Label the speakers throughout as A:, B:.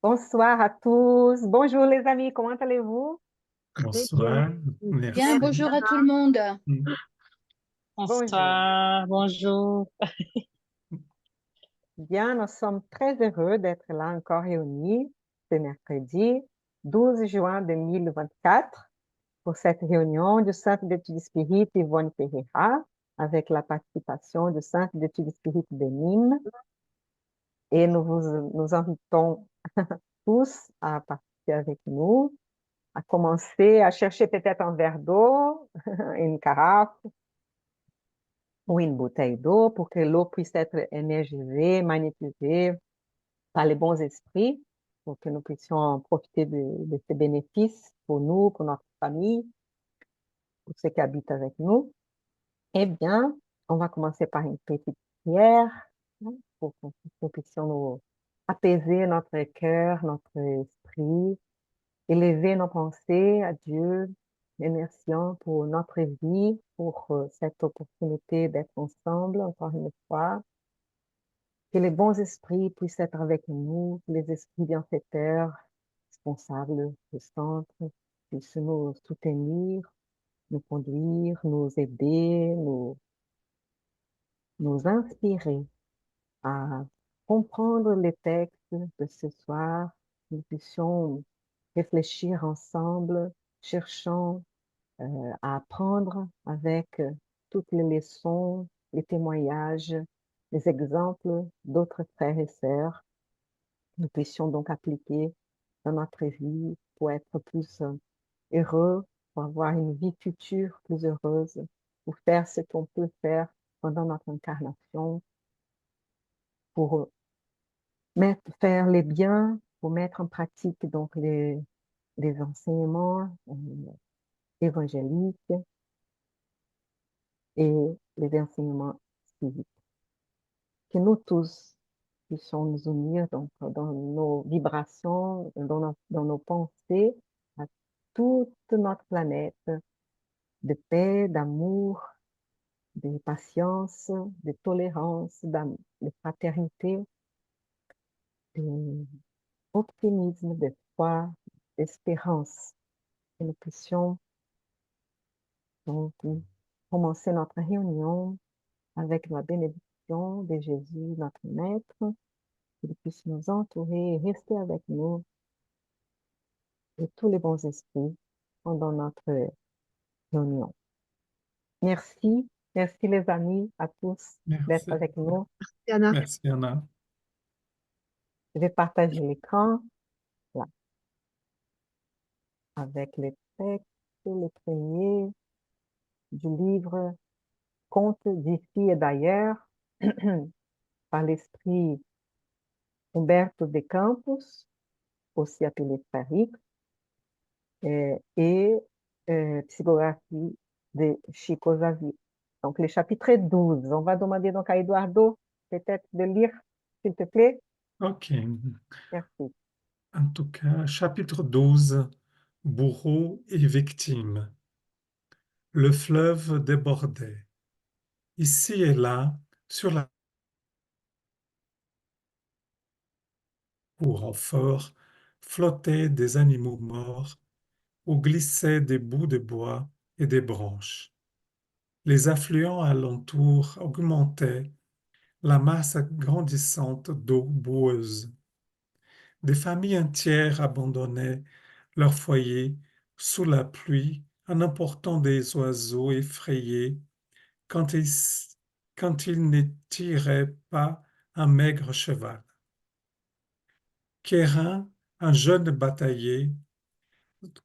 A: Bonsoir à tous. Bonjour les amis, comment allez-vous?
B: Très bien.
C: Bonsoir,
B: Bien,
C: merci.
B: bonjour à tout le monde.
A: Bonjour.
D: Bonsoir, bonjour.
A: Bien, nous sommes très heureux d'être là encore réunis ce mercredi 12 juin 2024 pour cette réunion du Centre d'études spirites Yvonne Pereira avec la participation du Centre d'études spirites de Nîmes. Et nous invitons tous à participer avec nous, à commencer à chercher peut-être un verre d'eau, une carafe ou une bouteille d'eau pour que l'eau puisse être énergisée, magnétisée par les bons esprits, pour que nous puissions profiter de ces bénéfices pour nous, pour notre famille, pour ceux qui habitent avec nous. Eh bien, on va commencer par une petite prière, hein, pour que nous puissions nous apaiser notre cœur, notre esprit, élever nos pensées à Dieu, remerciant pour notre vie, pour cette opportunité d'être ensemble encore une fois. Que les bons esprits puissent être avec nous, que les esprits bienfaiteurs, responsables du centre, puissent nous soutenir, nous conduire, nous aider, nous inspirer à comprendre les textes de ce soir, que nous puissions réfléchir ensemble, cherchant à apprendre avec toutes les leçons, les témoignages, les exemples d'autres frères et sœurs. Nous puissions donc appliquer dans notre vie pour être plus heureux, pour avoir une vie future plus heureuse, pour faire ce qu'on peut faire pendant notre incarnation, pour faire les biens, pour mettre en pratique donc les enseignements évangéliques et les enseignements civiques. Que nous tous puissions nous unir donc dans nos vibrations, dans nos pensées, à toute notre planète, de paix, d'amour, de patience, de tolérance, de fraternité, d'optimisme, de foi, d'espérance. Que nous puissions donc commencer notre réunion avec la bénédiction de Jésus, notre Maître, qu'il puisse nous entourer et rester avec nous et tous les bons esprits pendant notre réunion. Merci, merci les amis, à tous d'être
C: Merci.
A: avec nous.
B: Anna.
C: Merci, Anna.
A: Je vais partager l'écran là, avec les textes, le premier du livre Contes d'ici et d'ailleurs par l'esprit Humberto de Campos, aussi appelé Frère X, et psychographie de Chico Xavier. Donc, le chapitre 12. On va demander donc à Eduardo peut-être de lire, s'il te plaît.
C: OK.
A: Merci.
C: En tout cas, chapitre 12, bourreau et victime. Le fleuve débordait. Ici et là, sur la cour en fort, flottaient des animaux morts où glissaient des bouts de bois et des branches. Les affluents alentour augmentaient la masse grandissante d'eau boueuse. Des familles entières abandonnaient leur foyer sous la pluie en emportant des oiseaux effrayés quand ils, quand ils ne tiraient pas un maigre cheval. Kérin, un jeune bataillé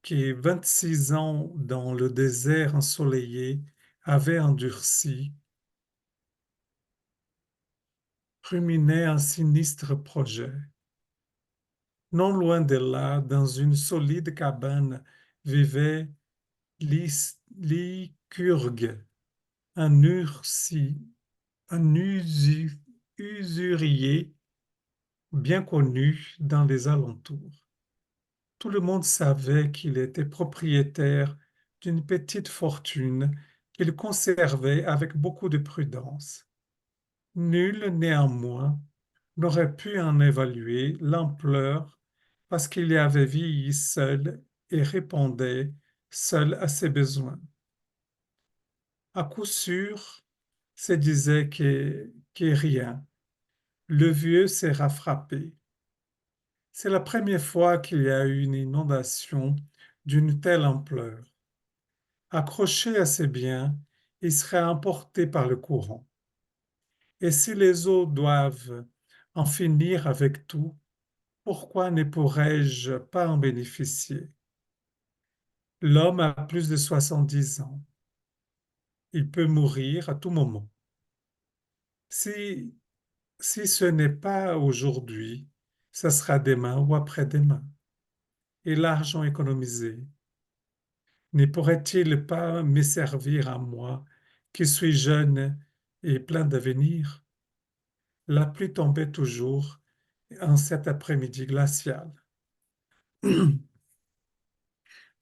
C: qui est 26 ans dans le désert ensoleillé, avait endurci, ruminait un sinistre projet. Non loin de là, dans une solide cabane, vivait Lycurgue, un, ursi, un usurier bien connu dans les alentours. Tout le monde savait qu'il était propriétaire d'une petite fortune qu'il conservait avec beaucoup de prudence. Nul, néanmoins, n'aurait pu en évaluer l'ampleur parce qu'il y avait vieilli seul et répondait seul à ses besoins. À coup sûr, se disait que rien. Le vieux s'est rattrapé. C'est la première fois qu'il y a eu une inondation d'une telle ampleur. Accroché à ses biens, il serait emporté par le courant. Et si les eaux doivent en finir avec tout, pourquoi ne pourrais-je pas en bénéficier? L'homme a plus de 70 ans. Il peut mourir à tout moment. Si, si ce n'est pas aujourd'hui, ce sera demain ou après-demain. Et l'argent économisé, ne pourrait-il pas me servir à moi, qui suis jeune et plein d'avenir? La pluie tombait toujours en cet après-midi glacial.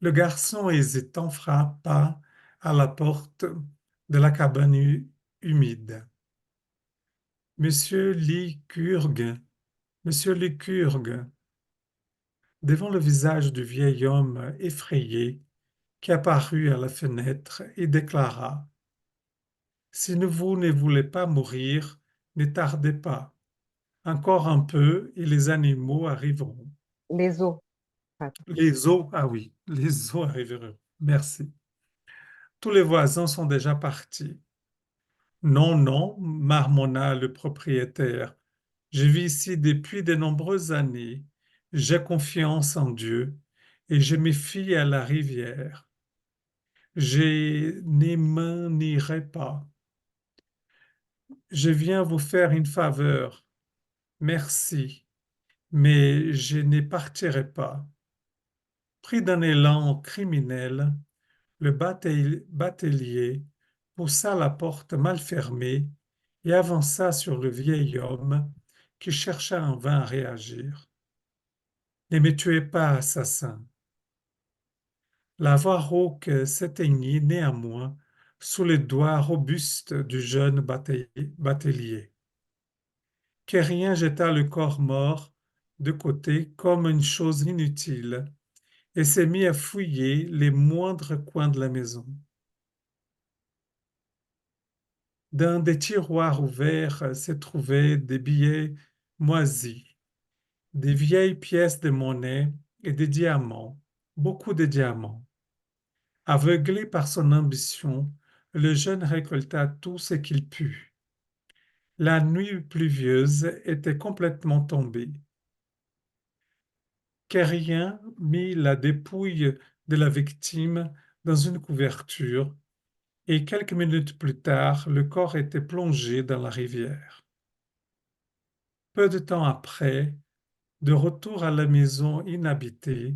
C: Le garçon hésitant frappa à la porte de la cabane humide. Monsieur Lycurgue, monsieur Lycurgue, devant le visage du vieil homme effrayé qui apparut à la fenêtre et déclara: Si vous ne voulez pas mourir, ne tardez pas. Encore un peu et les animaux arriveront.
A: Les eaux.
C: Les eaux, ah oui, les eaux arriveront. Merci. Tous les voisins sont déjà partis. Non, non, marmonna le propriétaire. Je vis ici depuis de nombreuses années. J'ai confiance en Dieu et je me fie à la rivière. Je ne m'en irai pas. Je viens vous faire une faveur. Merci, mais je ne partirai pas. Pris d'un élan criminel, le batelier poussa la porte mal fermée et avança sur le vieil homme qui chercha en vain à réagir. Ne me tuez pas, assassin. La voix rauque s'éteignit néanmoins sous les doigts robustes du jeune batelier. Quérien jeta le corps mort de côté comme une chose inutile et s'est mis à fouiller les moindres coins de la maison. Dans des tiroirs ouverts se trouvaient des billets moisis, des vieilles pièces de monnaie et des diamants, beaucoup de diamants. Aveuglé par son ambition, le jeune récolta tout ce qu'il put. La nuit pluvieuse était complètement tombée. Quérien mit la dépouille de la victime dans une couverture et quelques minutes plus tard, le corps était plongé dans la rivière. Peu de temps après, de retour à la maison inhabitée,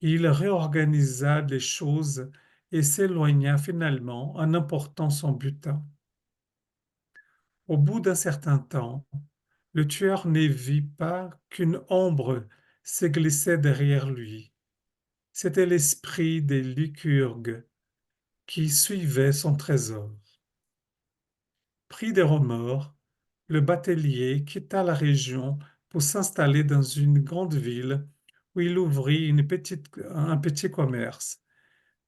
C: il réorganisa les choses et s'éloigna finalement en emportant son butin. Au bout d'un certain temps, le tueur ne vit pas qu'une ombre se glissait derrière lui. C'était l'esprit des Lycurgues qui suivait son trésor. Pris de remords, le batelier quitta la région pour s'installer dans une grande ville où il ouvrit un petit commerce,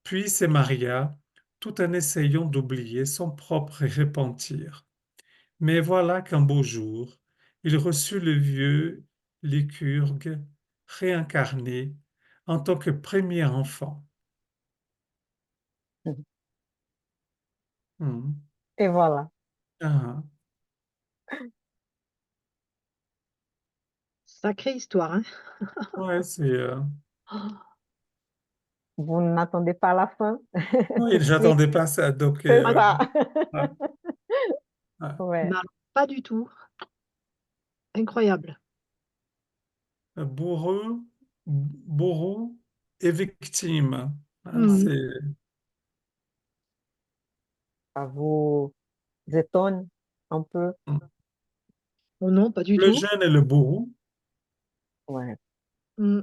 C: puis se maria tout en essayant d'oublier son propre repentir. Mais voilà qu'un beau jour, il reçut le vieux Lycurgue réincarné en tant que premier enfant. Mhm.
A: Et voilà.
C: Ah,
B: Sacrée histoire, hein?
C: ouais, c'est.
A: Vous n'attendez pas la fin?
C: Oui,
A: Oui,
C: j'attendais pas ça. Donc,
A: c'est ça.
C: ouais, ouais.
A: Ouais.
B: Mais alors, pas du tout. Incroyable.
C: Bourreau, bourreau et victime. Hein,
B: Hmm.
A: Ça vous étonne un peu?
B: Oh non, pas du
C: le
B: tout.
C: jeune est le bourreau,
A: Ouais.
B: Hmm.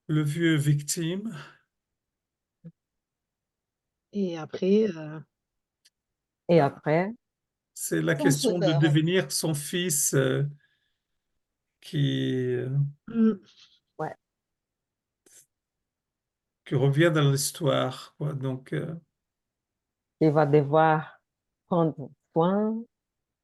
C: le vieux victime.
B: Et après,
A: Et
C: Ah,
A: après,
C: c'est la
B: on se
C: question de
B: perd.
C: devenir son fils
B: mm,
A: Ouais.
C: qui revient dans l'histoire, quoi. Donc,
A: Il va devoir prendre soin,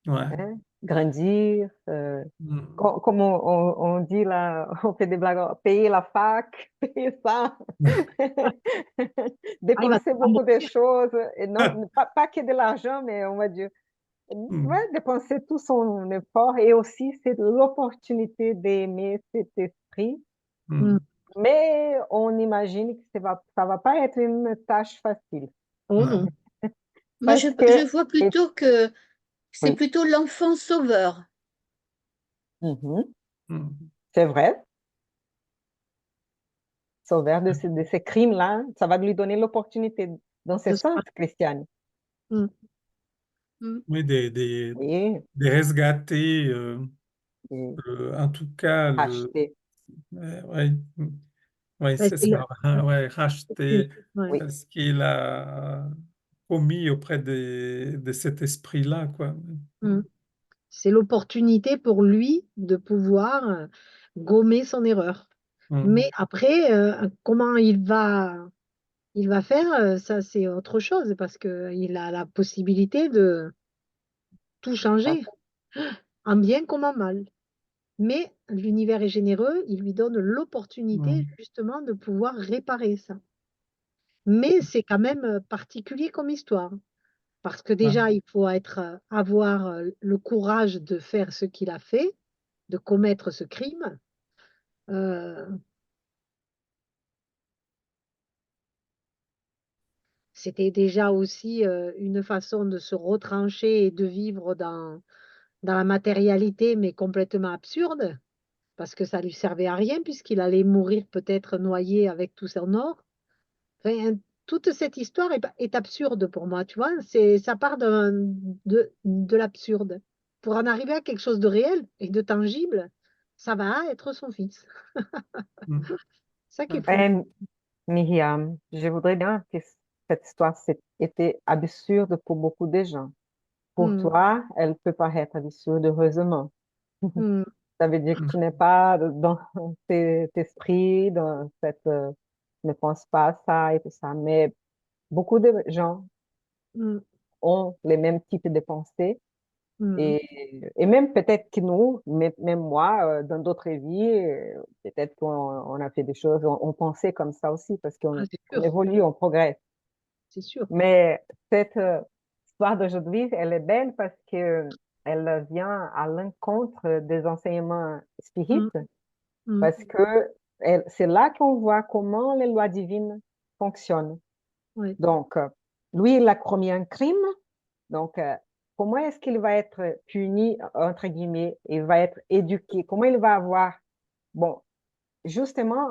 C: ouais.
A: hein, grandir,
C: Mm.
A: comme on dit là, on fait des blagues, payer la fac, payer ça,
B: Ah, il va
A: dépenser
B: devoir
A: beaucoup de
B: mourir.
A: choses, et non, pas que de l'argent, mais on va dire,
C: Mm.
A: ouais, dépenser tout son effort, et aussi c'est l'opportunité d'aimer cet esprit,
B: Mm.
C: Mm.
A: mais on imagine que ça va pas être une tâche facile,
B: Oh
C: Non.
B: non.
D: Moi,
A: parce
D: je
A: que,
D: vois
A: et-
D: plutôt que c'est
A: oui,
D: plutôt l'enfant sauveur.
A: mhm,
C: Mm.
A: c'est vrai. Sauveur de ces crimes-là, ça va lui donner l'opportunité, dans ce
B: De se
A: sens,
B: pas-
A: Christiane.
B: Mm,
D: Mm.
C: Oui,
A: Et,
C: des resgatés,
A: et
C: en tout cas,
A: acheter,
C: ouais, ouais,
B: ouais,
C: c'est ça, hein, ouais, racheter
B: ouais.
A: oui.
C: ce qu'il a commis auprès de cet esprit-là, quoi.
B: Mm. C'est l'opportunité pour lui de pouvoir gommer son erreur.
C: Mm.
B: Mais après, comment il va faire, ça c'est autre chose parce qu'il a la possibilité de tout changer, en bien comme en mal. Mais l'univers est généreux, il lui donne l'opportunité
C: Mm.
B: justement de pouvoir réparer ça. Mais c'est quand même particulier comme histoire, parce que
C: Ouais.
B: déjà, il faut avoir le courage de faire ce qu'il a fait, de commettre ce crime. Euh, C'était déjà aussi une façon de se retrancher et de vivre dans la matérialité, mais complètement absurde, parce que ça lui servait à rien, puisqu'il allait mourir peut-être noyé avec tout son or. Enfin, toute cette histoire est absurde pour moi, tu vois. Ça part de l'absurde. Pour en arriver à quelque chose de réel et de tangible, ça va être son fils.
C: Mm.
B: Ça qui est
C: Ouais.
B: fou.
A: Myriam, je voudrais bien que cette histoire était absurde pour beaucoup de gens. Pour
B: Hmm,
A: toi, elle peut paraître absurde, heureusement.
B: hmm,
A: Ça veut dire que tu n'es pas dans cet esprit, dans cette, tu ne penses pas à ça et tout ça. Mais beaucoup de gens
B: hmm,
A: ont les mêmes types de pensées.
B: hmm.
A: Et même peut-être que nous, même moi, dans d'autres vies, peut-être qu'on a fait des choses, on pensait comme ça aussi, parce
B: Ah,
A: qu'on
B: c'est
A: on
B: sûr,
A: évolue, on progresse.
B: c'est sûr.
A: Mais cette histoire d'aujourd'hui, elle est belle parce que elle vient à l'encontre des enseignements
B: Hmm,
A: spirites,
B: hmm,
A: parce que c'est là qu'on voit comment les lois divines fonctionnent.
B: ouais,
A: Donc, lui, il a commis un crime. Donc, comment est-ce qu'il va être puni, entre guillemets, il va être éduqué? Comment il va avoir, bon, justement,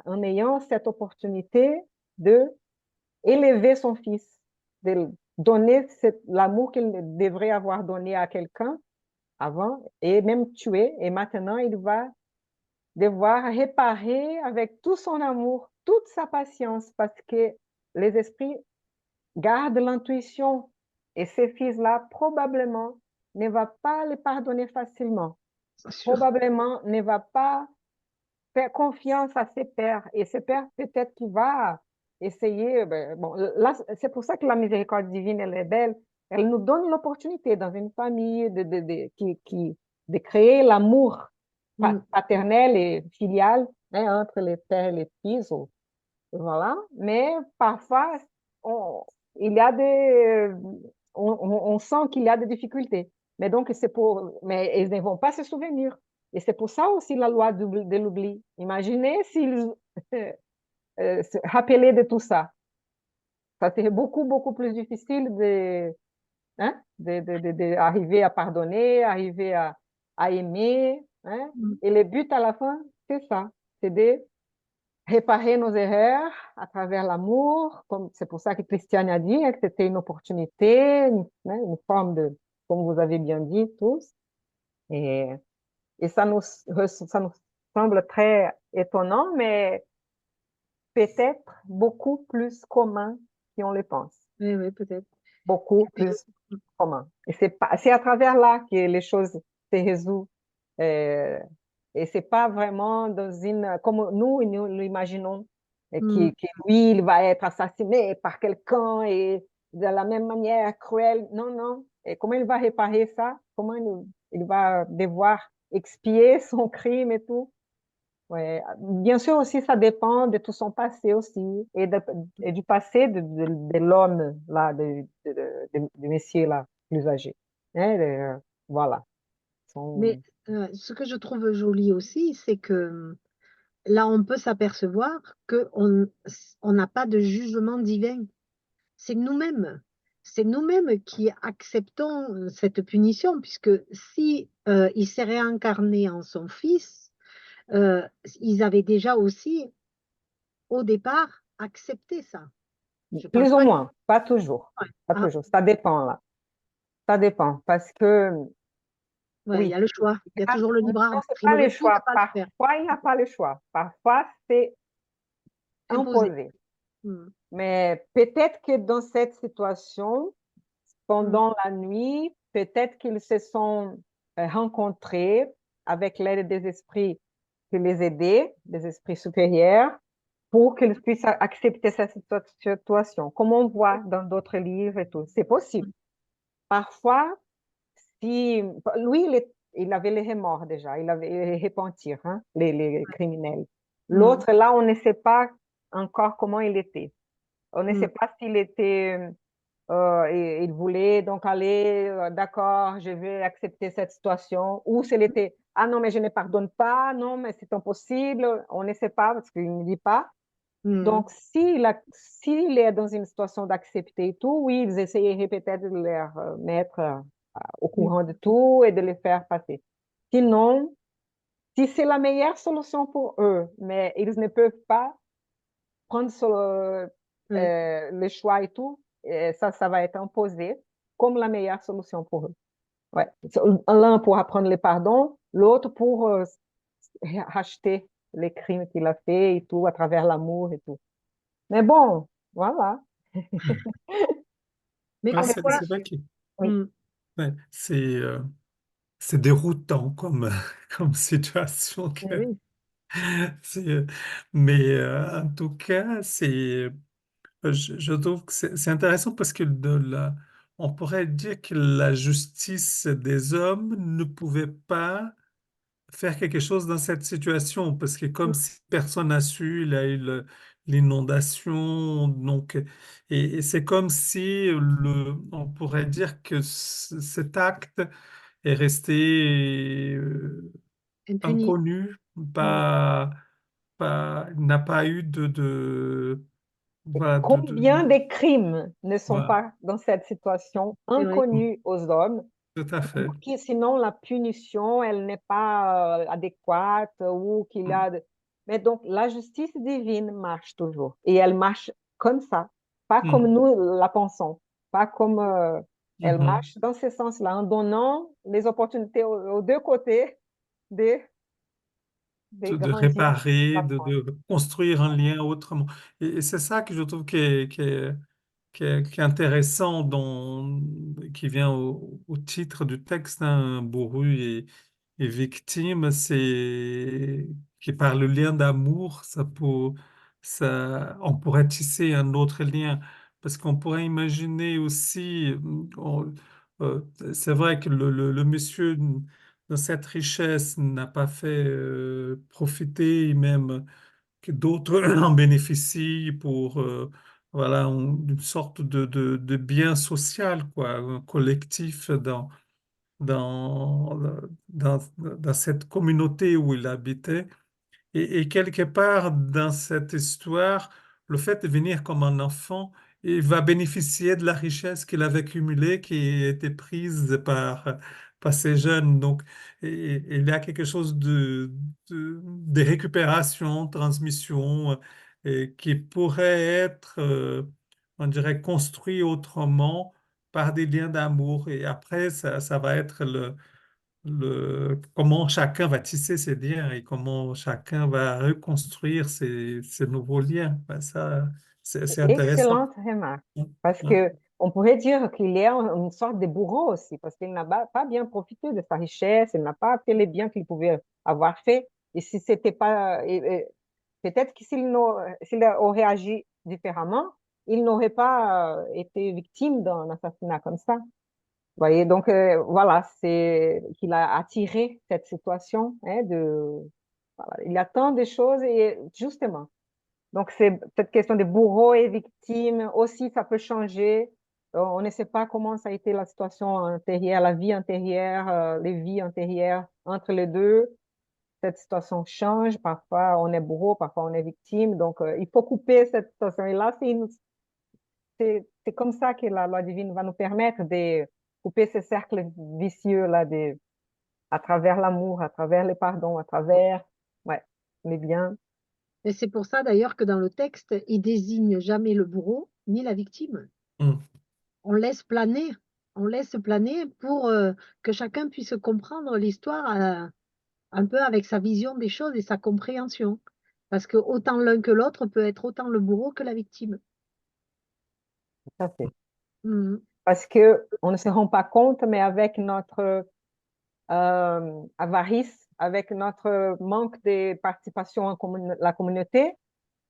A: en ayant cette opportunité de élever son fils, de donner l'amour qu'il devrait avoir donné à quelqu'un avant et même tuer. Et maintenant, il va devoir réparer avec tout son amour, toute sa patience, parce que les esprits gardent l'intuition. Et ces fils-là, probablement, ne va pas les pardonner facilement.
B: c'est sûr.
A: Probablement ne va pas faire confiance à ses pères. Et ses pères, peut-être qu'il va essayer. Ben, bon, là, c'est pour ça que la miséricorde divine, elle est belle. Elle nous donne l'opportunité dans une famille de créer l'amour
B: Hmm,
A: paternel et filial, hein, entre les pères et les fils. Voilà. Mais parfois, on, il y a on sent qu'il y a des difficultés. Mais donc, mais ils ne vont pas se souvenir. Et c'est pour ça aussi la loi de l'oubli. Imaginez s'ils se rappelaient de tout ça. Ça serait beaucoup, beaucoup plus difficile hein, d'arriver à pardonner, arriver à aimer. Hein.
B: hmm,
A: Et le but à la fin, c'est ça. C'est de réparer nos erreurs à travers l'amour. C'est pour ça que Christiane a dit, hein, que c'était une opportunité, une forme de, comme vous avez bien dit tous. Et, et ça nous semble très étonnant, mais peut-être beaucoup plus commun qu'on le pense.
B: oui, oui, peut-être.
A: Beaucoup
B: Et puis,
A: plus commun. Et c'est à travers là que les choses se résolvent. euh, Et c'est pas vraiment dans une, comme nous l'imaginons, et
B: Mm.
A: que lui, il va être assassiné par quelqu'un et de la même manière cruelle. Non, non. Et comment il va réparer ça? Comment il va devoir expier son crime et tout? Ouais. Bien sûr aussi, ça dépend de tout son passé aussi et du passé de l'homme là, de monsieur là, plus âgé. Hein, voilà.
B: Mais
A: Son-
B: ce que je trouve joli aussi, c'est que là, on peut s'apercevoir on n'a pas de jugement divin. C'est nous-mêmes. C'est nous-mêmes qui acceptons cette punition, puisque si il s'est réincarné en son fils, euh, ils avaient déjà aussi, au départ, accepté ça. Je
A: Plus
B: pense
A: ou
B: pas que...
A: moins, pas toujours.
B: Ouais.
A: Pas
B: Ah,
A: toujours. Ça dépend là. Ça dépend parce que
B: ouais, il y
A: oui.
B: a le choix. Il y a toujours le
A: Non,
B: libre arbitre.
A: c'est
B: Il
A: pas le
B: aurait pu ne
A: choix.
B: pas le faire.
A: Parfois, il n'y a pas le choix. Parfois, c'est
B: Imposé.
A: imposé.
B: Hmm,
A: Mais peut-être que dans cette situation,
B: hmm,
A: pendant la nuit, peut-être qu'ils se sont rencontrés avec l'aide des esprits qui les aidaient, des esprits supérieurs, pour qu'ils puissent accepter cette situation, comme on voit dans d'autres livres et tout. C'est possible. Parfois, si lui, il avait les remords déjà, il avait les repentir, hein, les criminels.
B: hmm,
A: L'autre, là, on ne sait pas encore comment il était. On ne
B: hmm,
A: sait pas s'il était, il voulait donc aller, d'accord, je vais accepter cette situation, ou s'il était, ah non, mais je ne pardonne pas, non, mais c'est impossible, on ne sait pas parce qu'il ne dit pas.
B: hmm,
A: Donc, s'il est dans une situation d'accepter et tout, oui, ils essayeraient peut-être de les mettre au
B: hmm,
A: courant de tout et de les faire passer. Sinon, si c'est la meilleure solution pour eux, mais ils ne peuvent pas prendre
B: ouais.
A: le choix et tout, et ça va être imposé comme la meilleure solution pour eux. Ouais. L'un pour apprendre le pardon, l'autre pour racheter les crimes qu'il a fait et tout, à travers l'amour et tout. Mais bon, voilà.
B: Mais
C: Ouais,
A: Ah, mais
B: parfois,
C: c'est vrai que
A: oui,
B: hmm,
C: ouais, c'est déroutant comme, comme situation.
A: mais oui.
C: C'est, euh, mais en tout cas, je trouve que c'est intéressant parce que on pourrait dire que la justice des hommes ne pouvait pas faire quelque chose dans cette situation parce que comme si personne n'a su, il a eu l'inondation, donc et c'est comme si on pourrait dire que cet acte est resté
B: impuni.
C: inconnu,
B: Hmm.
C: n'a pas eu voilà,
A: Combien de crimes ne sont
C: voilà,
A: pas dans cette situation
B: C'est vrai.
A: inconnus aux hommes,
C: tout à fait.
A: qui sinon la punition, elle n'est pas adéquate ou qu'il y
C: Mm.
A: a... Mais donc, la justice divine marche toujours. Et elle marche comme ça, pas comme
C: Mm.
A: nous la pensons, pas comme elle
C: Mhm.
A: marche dans ce sens-là, en donnant les opportunités aux deux côtés de, de
C: De
A: grandir
C: réparer,
A: la foi.
C: de construire un lien autrement. Et c'est ça que je trouve qui est intéressant, qui vient au titre du texte, hein, Bourru et victime, c'est qui par le lien d'amour, on pourrait tisser un autre lien. Parce qu'on pourrait imaginer aussi, euh, c'est vrai que le monsieur de cette richesse n'a pas fait profiter, même que d'autres en bénéficient pour voilà, une sorte de bien social, quoi, un collectif dans, dans cette communauté où il habitait. Et quelque part dans cette histoire, le fait de venir comme un enfant, il va bénéficier de la richesse qu'il avait cumulée, qui était prise par ces jeunes. Donc, il y a quelque chose de récupération, transmission, qui pourrait être, on dirait, construit autrement par des liens d'amour. Et après, ça va être comment chacun va tisser ses liens et comment chacun va reconstruire ses nouveaux liens. Ben, ça, c'est intéressant.
A: Excellente remarque.
C: Ouais,
A: Parce
C: ouais,
A: que on pourrait dire qu'il est une sorte de bourreau aussi, parce qu'il n'a pas bien profité de sa richesse, il n'a pas fait les biens qu'il pouvait avoir fait. Et si c'était pas, peut-être que s'il aurait agi différemment, il n'aurait pas été victime d'un assassinat comme ça. Vous voyez, donc voilà, c'est qu'il a attiré cette situation, hein, voilà. Il attend des choses et justement. Donc, c'est cette question de bourreau et victime aussi, ça peut changer. On ne sait pas comment ça a été la situation antérieure, la vie antérieure, les vies antérieures entre les deux. Cette situation change. Parfois, on est bourreau, parfois, on est victime. Donc, il faut couper cette situation. Et là, c'est comme ça que la loi divine va nous permettre de couper ces cercles vicieux-là à travers l'amour, à travers le pardon, à travers ouais, les biens.
B: Et c'est pour ça d'ailleurs que dans le texte, il désigne jamais le bourreau ni la victime.
C: Mm.
B: On laisse planer pour que chacun puisse comprendre l'histoire un peu avec sa vision des choses et sa compréhension. Parce que autant l'un que l'autre peut être autant le bourreau que la victime.
A: Ça, c'est
B: Mhm.
A: parce que on ne se rend pas compte, mais avec notre avarice, avec notre manque de participation en la communauté,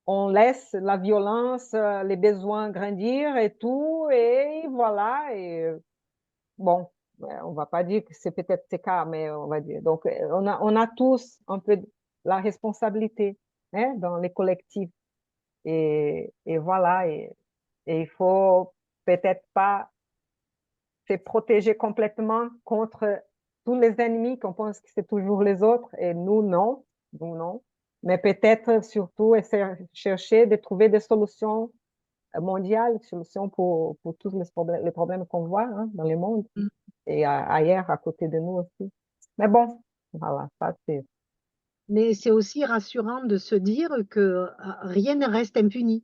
A: on laisse la violence, les besoins grandir et tout, et voilà. Et bon, on va pas dire que c'est peut-être ce cas, mais on va dire. Donc, on a tous un peu la responsabilité, hein, dans les collectifs. Et voilà. Et il faut peut-être pas se protéger complètement contre tous les ennemis qu'on pense que c'est toujours les autres et nous non, nous non. Mais peut-être surtout essayer chercher de trouver des solutions mondiales, solutions pour tous les problèmes qu'on voit, hein, dans le monde
B: Mhm.
A: et ailleurs à côté de nous aussi. Mais bon, voilà, ça c'est
B: Mais c'est aussi rassurant de se dire que rien ne reste impuni.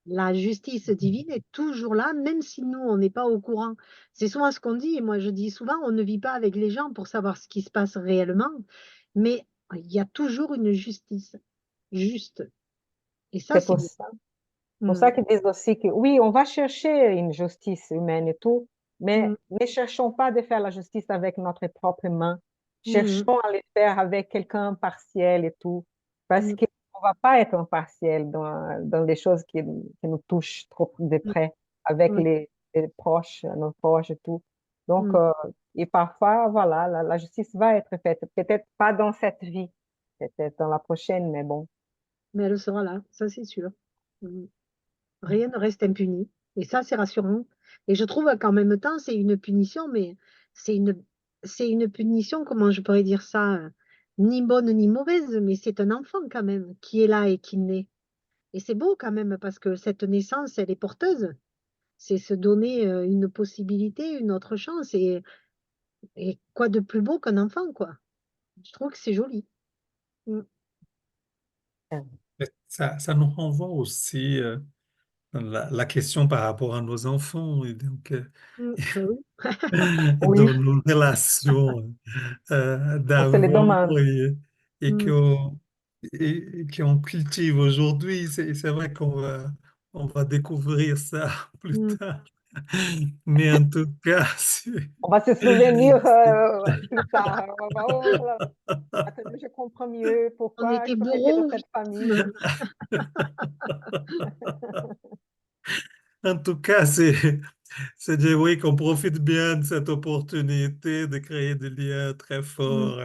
B: La justice divine est toujours là, même si nous, on n'est pas au courant. C'est souvent ce qu'on dit, et moi je dis souvent, on ne vit pas avec les gens pour savoir ce qui se passe réellement, mais il y a toujours une justice juste. Et ça,
A: c'est
B: c'est beau.
A: pour ça
B: Mm,
A: qu'ils disent aussi que oui, on va chercher une justice humaine et tout, mais
B: mm,
A: ne cherchons pas de faire la justice avec notre propre main.
B: mm,
A: Cherchons à le faire avec quelqu'un partiel et tout, parce
B: mm,
A: qu'on ne va pas être impartiel dans les choses qui nous touchent trop de
B: mm,
A: près, avec
B: oui,
A: les proches, nos proches et tout. Donc,
B: mm.
A: et parfois, voilà, la justice va être faite. Peut-être pas dans cette vie, peut-être dans la prochaine, mais bon.
B: Mais elle sera là, ça c'est sûr. Mm. Rien ne reste impuni. Et ça, c'est rassurant. Et je trouve qu'en même temps, c'est une punition, mais c'est une, c'est une punition, comment je pourrais dire ça, ni bonne ni mauvaise, mais c'est un enfant quand même qui est là et qui naît. Et c'est beau quand même parce que cette naissance, elle est porteuse. C'est se donner une possibilité, une autre chance. Et quoi de plus beau qu'un enfant, quoi. Je trouve que c'est joli. Mm,
C: Mais ça nous renvoie aussi la question par rapport à nos enfants et donc
B: ben oui.
A: Oui,
C: dans nos relations
A: on se les
C: d'avant
A: demande.
C: et
B: Mm,
C: et qu'on cultive aujourd'hui. C'est vrai on va découvrir ça plus
B: mm.
C: tard. Mais en tout cas,
A: On va se souvenir
C: c'est-
A: plus tard. On va, oh là, attendez, je comprends mieux
B: On
A: pourquoi
B: était
A: je sortais de
B: bourreaux ou
A: cette famille.
B: victimes.
C: en tout cas, c'est de oui qu'on profite bien de cette opportunité de créer des liens très
B: Mm,
C: forts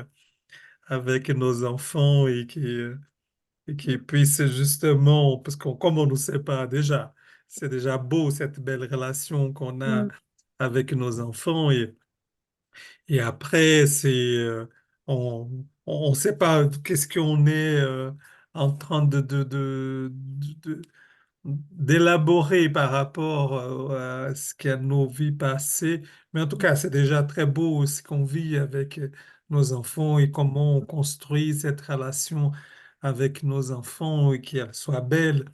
C: avec nos enfants et qui puissent justement, parce qu'on comme on ne sait pas déjà, c'est déjà beau cette belle relation qu'on a
B: mm.
C: avec nos enfants et après on ne sait pas qu'est-ce qu'on est en train d'élaborer par rapport à ce qu'il y a de nos vies passées. Mais en tout cas, c'est déjà très beau ce qu'on vit avec nos enfants et comment on construit cette relation avec nos enfants et qu'elle soit belle.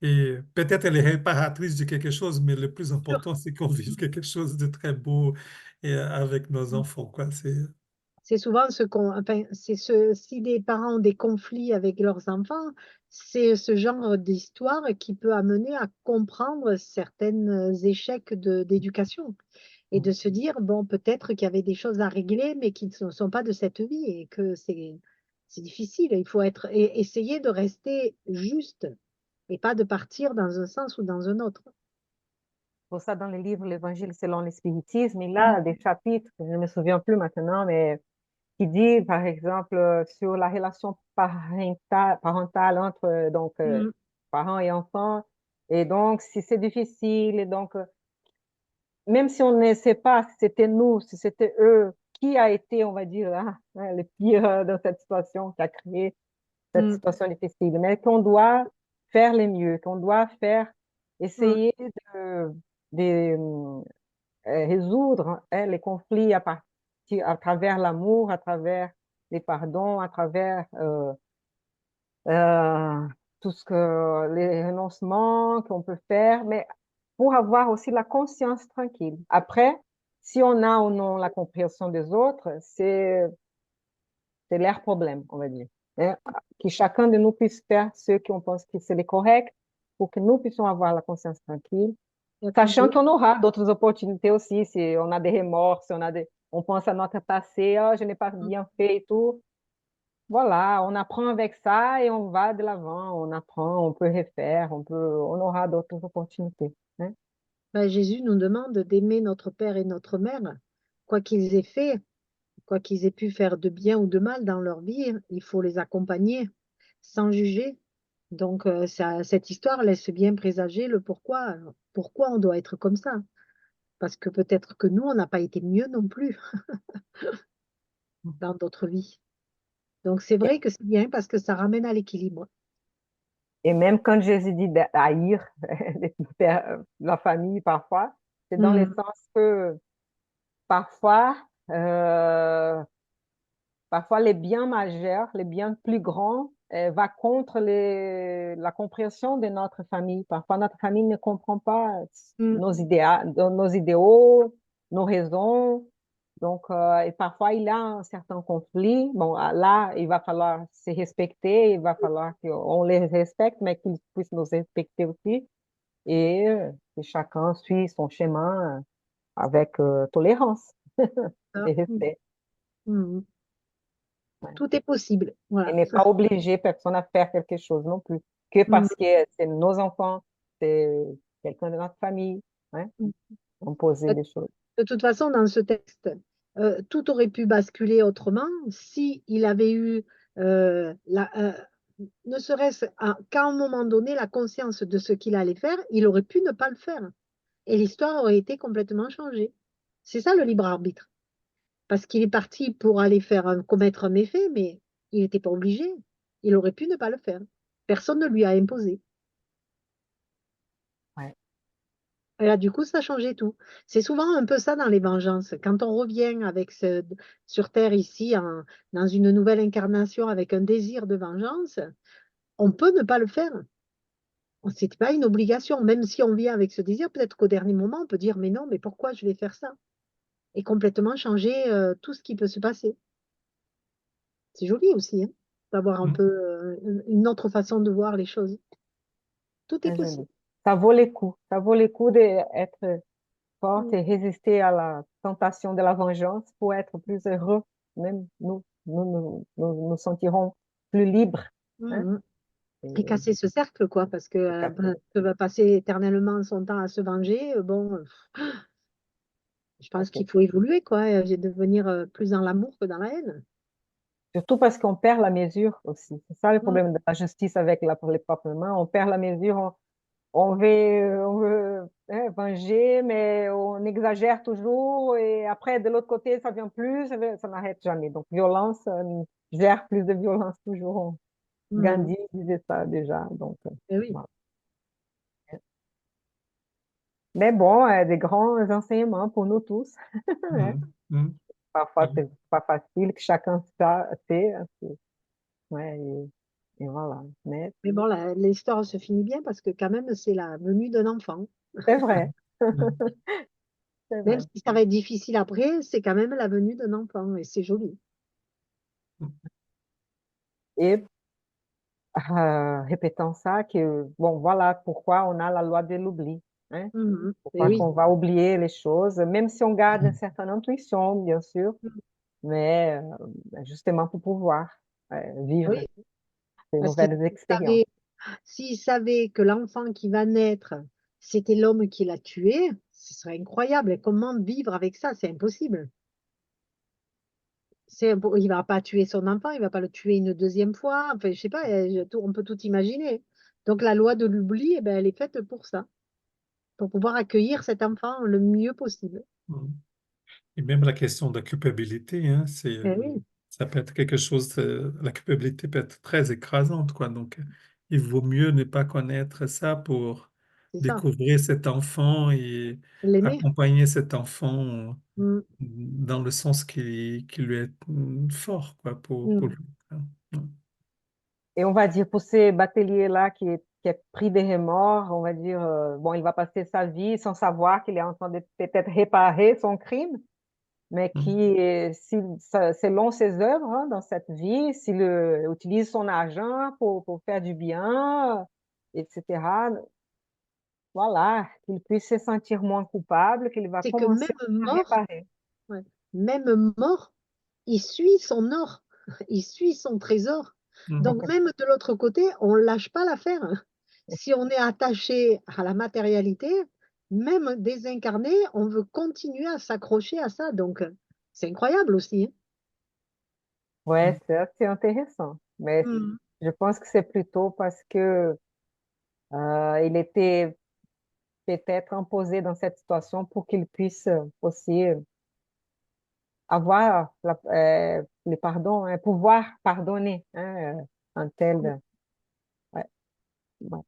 C: Et peut-être elle est réparatrice de quelque chose, mais le plus
B: Sûr.
C: important, c'est qu'on vive quelque chose de très beau et, avec nos enfants, quoi.
B: C'est souvent enfin, si des parents ont des conflits avec leurs enfants, c'est ce genre d'histoire qui peut amener à comprendre certains échecs d'éducation et de se dire, bon, peut-être qu'il y avait des choses à régler, mais qui ne sont pas de cette vie et que c'est difficile. Il faut essayer de rester juste et pas de partir dans un sens ou dans un autre.
A: Pour ça, dans le livre L'Évangile selon le spiritisme, il a des chapitres, je ne me souviens plus maintenant, mais qui dit, par exemple, sur la relation parentale entre
B: Mm,
A: parents et enfants. Et donc, si c'est difficile, et donc, même si on ne sait pas si c'était nous, si c'était eux, qui a été, on va dire, le pire dans cette situation, qui a créé cette
B: mm,
A: situation difficile, mais qu'on doit faire le mieux, qu'on doit
B: mm.
A: essayer de résoudre les conflits à travers l'amour, à travers les pardons, à travers euh, tout ce que les renoncements qu'on peut faire, mais pour avoir aussi la conscience tranquille. Après, si on a ou non la compréhension des autres, c'est leur problème, on va dire. Hein. Que chacun de nous puisse faire ce qu'on pense que c'est le correct pour que nous puissions avoir la conscience tranquille,
B: Être un
A: sachant
B: peu.
A: qu'on aura d'autres opportunités aussi, si on a des remords, si on pense à notre passé, oh, je n'ai pas bien fait et tout. Voilà, on apprend avec ça et on va de l'avant, on apprend, on peut refaire, on aura d'autres opportunités. Hein.
B: Ben, Jésus nous demande d'aimer notre père et notre mère, quoi qu'ils aient fait, quoi qu'ils aient pu faire de bien ou de mal dans leur vie, il faut les accompagner sans juger. Donc, cette histoire laisse bien présager le pourquoi on doit être comme ça. Parce que peut-être que nous, on n'a pas été mieux non plus dans d'autres vies. Donc, c'est vrai que c'est bien parce que ça ramène à l'équilibre.
A: Et même quand Jésus dit d'haïr la famille parfois, c'est dans le
B: Mm,
A: sens que parfois, euh, parfois les biens majeurs, les biens plus grands, va contre la compréhension de notre famille. Parfois, notre famille ne comprend pas
B: mm.
A: nos idéaux, nos raisons. Donc, et parfois, il y a un certain conflit. Bon, là, il va falloir se respecter, il va falloir qu'on les respecte, mais qu'ils puissent nous respecter aussi. Et que chacun suit son chemin avec tolérance
B: Ah,
A: et
B: mm,
A: respect.
B: mm.
A: Ouais.
B: Tout est possible.
A: Et
B: Voilà.
A: n'est pas obligé personne à faire quelque chose non plus, que
B: Mm,
A: parce que c'est nos enfants, c'est quelqu'un de notre famille, hein,
B: mm.
A: on posait des choses.
B: De toute façon, dans ce texte, tout aurait pu basculer autrement si il avait eu, ne serait-ce qu'à un moment donné, la conscience de ce qu'il allait faire, il aurait pu ne pas le faire. Et l'histoire aurait été complètement changée. C'est ça le libre arbitre. Parce qu'il est parti pour aller commettre un méfait, mais il n'était pas obligé. Il aurait pu ne pas le faire. Personne ne lui a imposé.
A: Ouais.
B: Et là, du coup, ça changeait tout. C'est souvent un peu ça dans les vengeances. Quand on revient sur Terre ici, dans une nouvelle incarnation avec un désir de vengeance, on peut ne pas le faire. Ce n'est pas une obligation. Même si on vient avec ce désir, peut-être qu'au dernier moment, on peut dire, mais non, mais pourquoi je vais faire ça? Et complètement changer tout ce qui peut se passer. C'est joli aussi, hein, d'avoir un
C: Mm.
B: peu une autre façon de voir les choses. Tout est
A: Très joli.
B: possible.
A: Ça vaut le coup d'être forte
B: Mm,
A: et résister à la tentation de la vengeance pour être plus heureux. Même nous sentirons plus libres.
B: mm,
A: Hein,
B: mm.
A: et,
B: Et casser ce cercle, quoi, parce que
A: et casser.
B: va passer éternellement son temps à se venger, bon, je pense
A: Casser.
B: qu'il faut évoluer, quoi, et devenir plus dans l'amour que dans la haine.
A: Surtout parce qu'on perd la mesure aussi. C'est ça le
B: Mm,
A: problème de la justice avec les propres mains. On perd la mesure, on veut venger, mais on exagère toujours. Et après, de l'autre côté, ça vient plus, ça n'arrête jamais. Donc, violence gère plus de violence toujours.
B: mm.
A: Gandhi disait ça déjà. Donc,
B: Eh oui,
A: voilà. Mais bon, des grands enseignements pour nous tous.
C: Mm. Mm.
A: Parfois, c'est pas facile, que chacun sait. Ouais, et voilà. Mais
B: mais bon, l'histoire se finit bien parce que quand même, c'est la venue d'un enfant.
A: c'est vrai,
C: Mm.
A: c'est
B: Même
A: vrai.
B: si ça va être difficile après, c'est quand même la venue d'un enfant et c'est joli.
A: Et répétant ça, que bon, voilà pourquoi on a la loi de l'oubli, hein?
B: Mhm. Et
A: Pourquoi
B: oui.
A: qu'on va oublier les choses, même si on garde une certaine intuition, bien sûr,
B: Mhm.
A: mais justement pour pouvoir vivre
B: Oui,
A: de
B: parce que
A: nouvelles expériences.
B: s'il savait que l'enfant qui va naître, c'était l'homme qui l'a tué, ce serait incroyable. Et comment vivre avec ça? C'est impossible. Il va pas tuer son enfant, il va pas le tuer une deuxième fois. Enfin, je sais pas, on peut tout imaginer. Donc la loi de l'oubli, eh ben, elle est faite pour ça, pour pouvoir accueillir cet enfant le mieux possible.
C: Et même la question de la culpabilité, hein,
B: Eh oui,
C: ça peut être quelque chose, la culpabilité peut être très écrasante, quoi. Donc, il vaut mieux ne pas connaître ça pour
B: c'est ça.
C: découvrir cet enfant et
B: L'aimer.
C: accompagner cet enfant
B: Mm,
C: dans le sens qui lui est fort, quoi, pour
B: mm.
C: lui. Hein.
A: Et on va dire pour ces bateliers-là qui est pris des remords, on va dire, bon, il va passer sa vie sans savoir qu'il est en train de peut-être réparer son crime, mais
C: Mm.
A: qui, selon ses œuvres hein, dans cette vie, s'il utilise son argent pour faire du bien, etc., voilà, qu'il puisse se sentir moins coupable, qu'il va
B: C'est que
A: commencer
B: même
A: à
B: mort,
A: réparer.
B: ouais, même mort, il suit son or, il suit son trésor.
C: Mm.
B: Donc même de l'autre côté, on ne lâche pas l'affaire. Si on est attaché à la matérialité, même désincarné, on veut continuer à s'accrocher à ça. Donc c'est incroyable aussi, hein.
A: Ouais, c'est intéressant, mais
B: Mm.
A: je pense que c'est plutôt parce que il était peut-être imposé dans cette situation pour qu'il puisse aussi avoir le pardon, pouvoir pardonner hein, un tel. Ouais, ouais,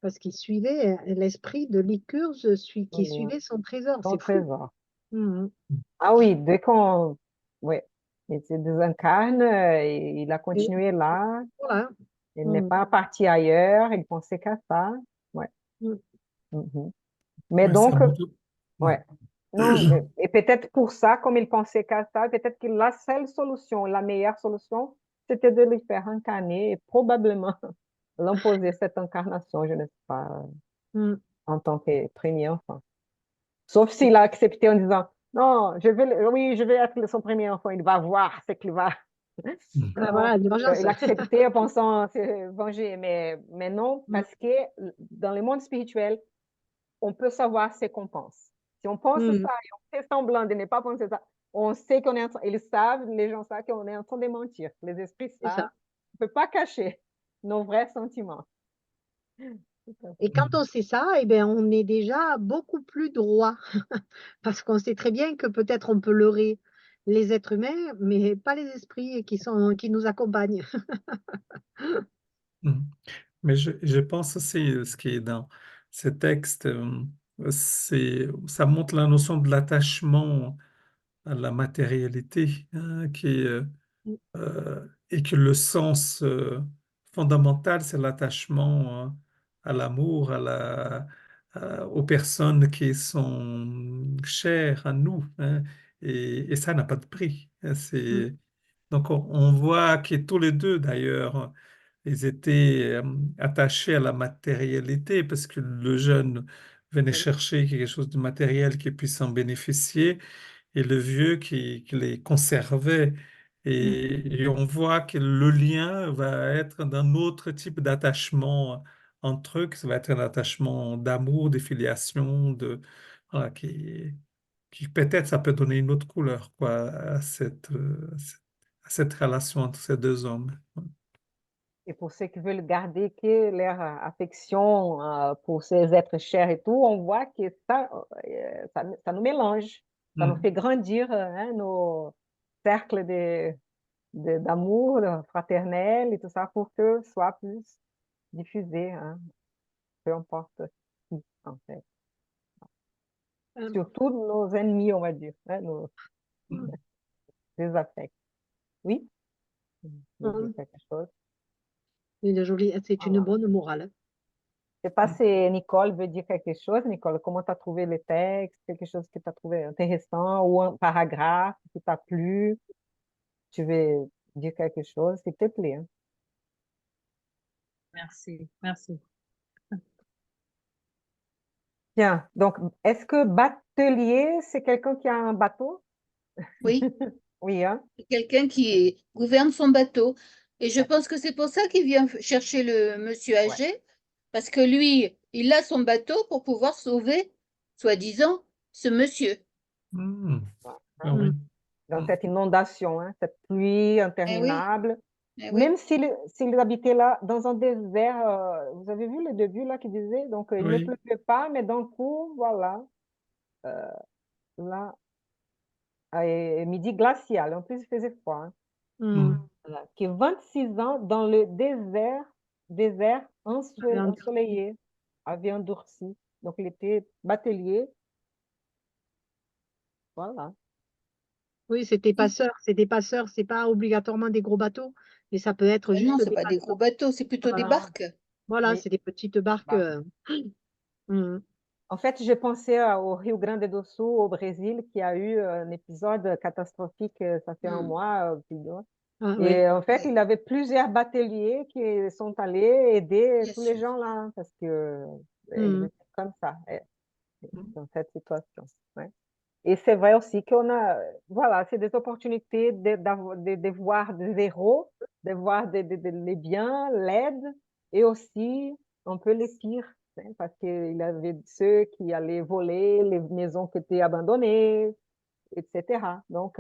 B: Parce qu'il suivait l'esprit de Lycurgue, celui qui suivait son trésor.
A: son
B: C'est fou.
A: trésor.
B: Mm.
A: Ah oui, dès qu'on ouais, il se désincarne, il a
B: Et
A: continué là,
B: voilà.
A: il n'est
B: Mm.
A: pas parti ailleurs, il pensait qu'à ça. Ouais.
B: Mm.
A: Mhm. Mais
C: Ouais, ça
A: donc,
C: montre. Mm.
A: ouais. Non, et peut-être pour ça, comme il pensait qu'à ça, peut-être que la seule solution, la meilleure solution, c'était de lui faire incarner et probablement l'imposer cette incarnation, je ne sais pas,
B: Mm.
A: en tant que premier enfant. Sauf s'il a accepté en disant, non, oui, je vais être son premier enfant, il va voir ce qu'il va.
C: Mm.
B: Ah,
A: Non,
B: voilà, une vengeance.
A: il a accepté en pensant se venger, mais non,
B: Mm.
A: parce que dans le monde spirituel, on peut savoir ce qu'on pense. Si on pense ça
B: Mm.
A: et on fait semblant de ne pas penser ça, on sait qu'on est en train, ils savent, les gens savent qu'on est en train de mentir. Les esprits
B: C'est
A: savent.
B: ça.
A: On ne peut pas cacher nos vrais sentiments.
B: Et quand on sait ça, eh ben, on est déjà beaucoup plus droit. Parce qu'on sait très bien que peut-être on peut leurrer les êtres humains, mais pas les esprits qui nous accompagnent.
C: Mm. Mais je pense aussi ce qui est dans ces textes, ça montre la notion de l'attachement à la matérialité, hein, et que le sens fondamental, c'est l'attachement à l'amour, aux personnes qui sont chères à nous, hein, et ça n'a pas de prix, hein.
B: Mm.
C: Donc on voit que tous les deux, d'ailleurs, ils étaient attachés à la matérialité parce que le jeune venait
B: Oui.
C: chercher quelque chose de matériel qui puisse en bénéficier et le vieux qui les conservait.
B: Mm.
C: Et on voit que le lien va être d'un autre type d'attachement entre eux, que ça va être un attachement d'amour, de filiation, voilà, qui peut-être ça peut donner une autre couleur quoi, à cette relation entre ces deux hommes.
A: Et pour ceux qui veulent garder que leur affection pour ces êtres chers et tout, on voit que ça nous mélange, ça nous
C: Mm.
A: fait grandir hein, nos cercles d'amour fraternel et tout ça pour que soit plus diffusé, hein, peu importe qui, en fait.
B: Euh,
A: Surtout nos ennemis, on va dire, hein, nos
C: Mm.
A: désaffects. Oui, vous dire
B: mm.
A: quelque chose.
B: C'est une
A: Voilà.
B: bonne morale.
A: Je ne sais pas si Nicole veut dire quelque chose. Nicole, comment tu as trouvé le texte? Quelque chose que tu as trouvé intéressant ou un paragraphe qui t'a plu? Tu veux dire quelque chose, s'il te plaît, hein? Merci, merci. Bien, donc est-ce que batelier, c'est quelqu'un qui a un bateau?
D: Oui,
A: Oui, hein?
D: c'est quelqu'un qui gouverne son bateau. Et je pense que c'est pour ça qu'il vient chercher le monsieur
A: Ouais.
D: âgé, parce que lui, il a son bateau pour pouvoir sauver, soi-disant, ce monsieur.
C: Hmm.
A: Ouais.
C: Ah
A: Hein?
C: oui.
A: Dans
C: Hmm.
A: cette inondation, hein, cette pluie
D: Eh oui,
A: interminable.
D: eh
A: Même
D: oui,
A: s'il habitait là, dans un désert, vous avez vu le début là qui disait, donc il ne
C: Oui.
A: pleuvait pas, mais d'un coup, voilà, là, et midi glacial, en plus il faisait froid, hein.
C: Hmm.
A: Voilà. Qui 26 ans dans le désert
B: Viande.
A: ensoleillé, avait endurci. Donc il était batelier, voilà.
B: Oui, c'est des passeurs, c'est pas obligatoirement des gros bateaux, mais ça peut être
D: ah non,
B: juste
D: c'est
B: des
D: pas des
B: passeurs.
D: gros bateaux, c'est plutôt des
A: Voilà.
D: barques.
B: Voilà,
A: Oui.
B: c'est des petites barques.
A: Bah,
B: Mm.
A: en fait, j'ai pensé au Rio Grande do Sul, au Brésil, qui a eu un épisode catastrophique, ça fait un
D: Hmm.
A: mois, plus d'un.
B: Ah, oui.
A: Et en fait,
D: Oui,
A: il avait plusieurs bateliers qui sont allés aider
D: bien
A: tous les
D: sûr.
A: gens là, hein, parce que ils
B: Mm.
A: étaient comme ça,
C: Hmm.
A: dans cette situation. Ouais. Et c'est vrai aussi qu'on a, voilà, c'est des opportunités de voir des héros, de voir les biens, l'aide, et aussi un peu les pires, hein, parce qu'il y avait ceux qui allaient voler les maisons qui étaient abandonnées, etc. Donc,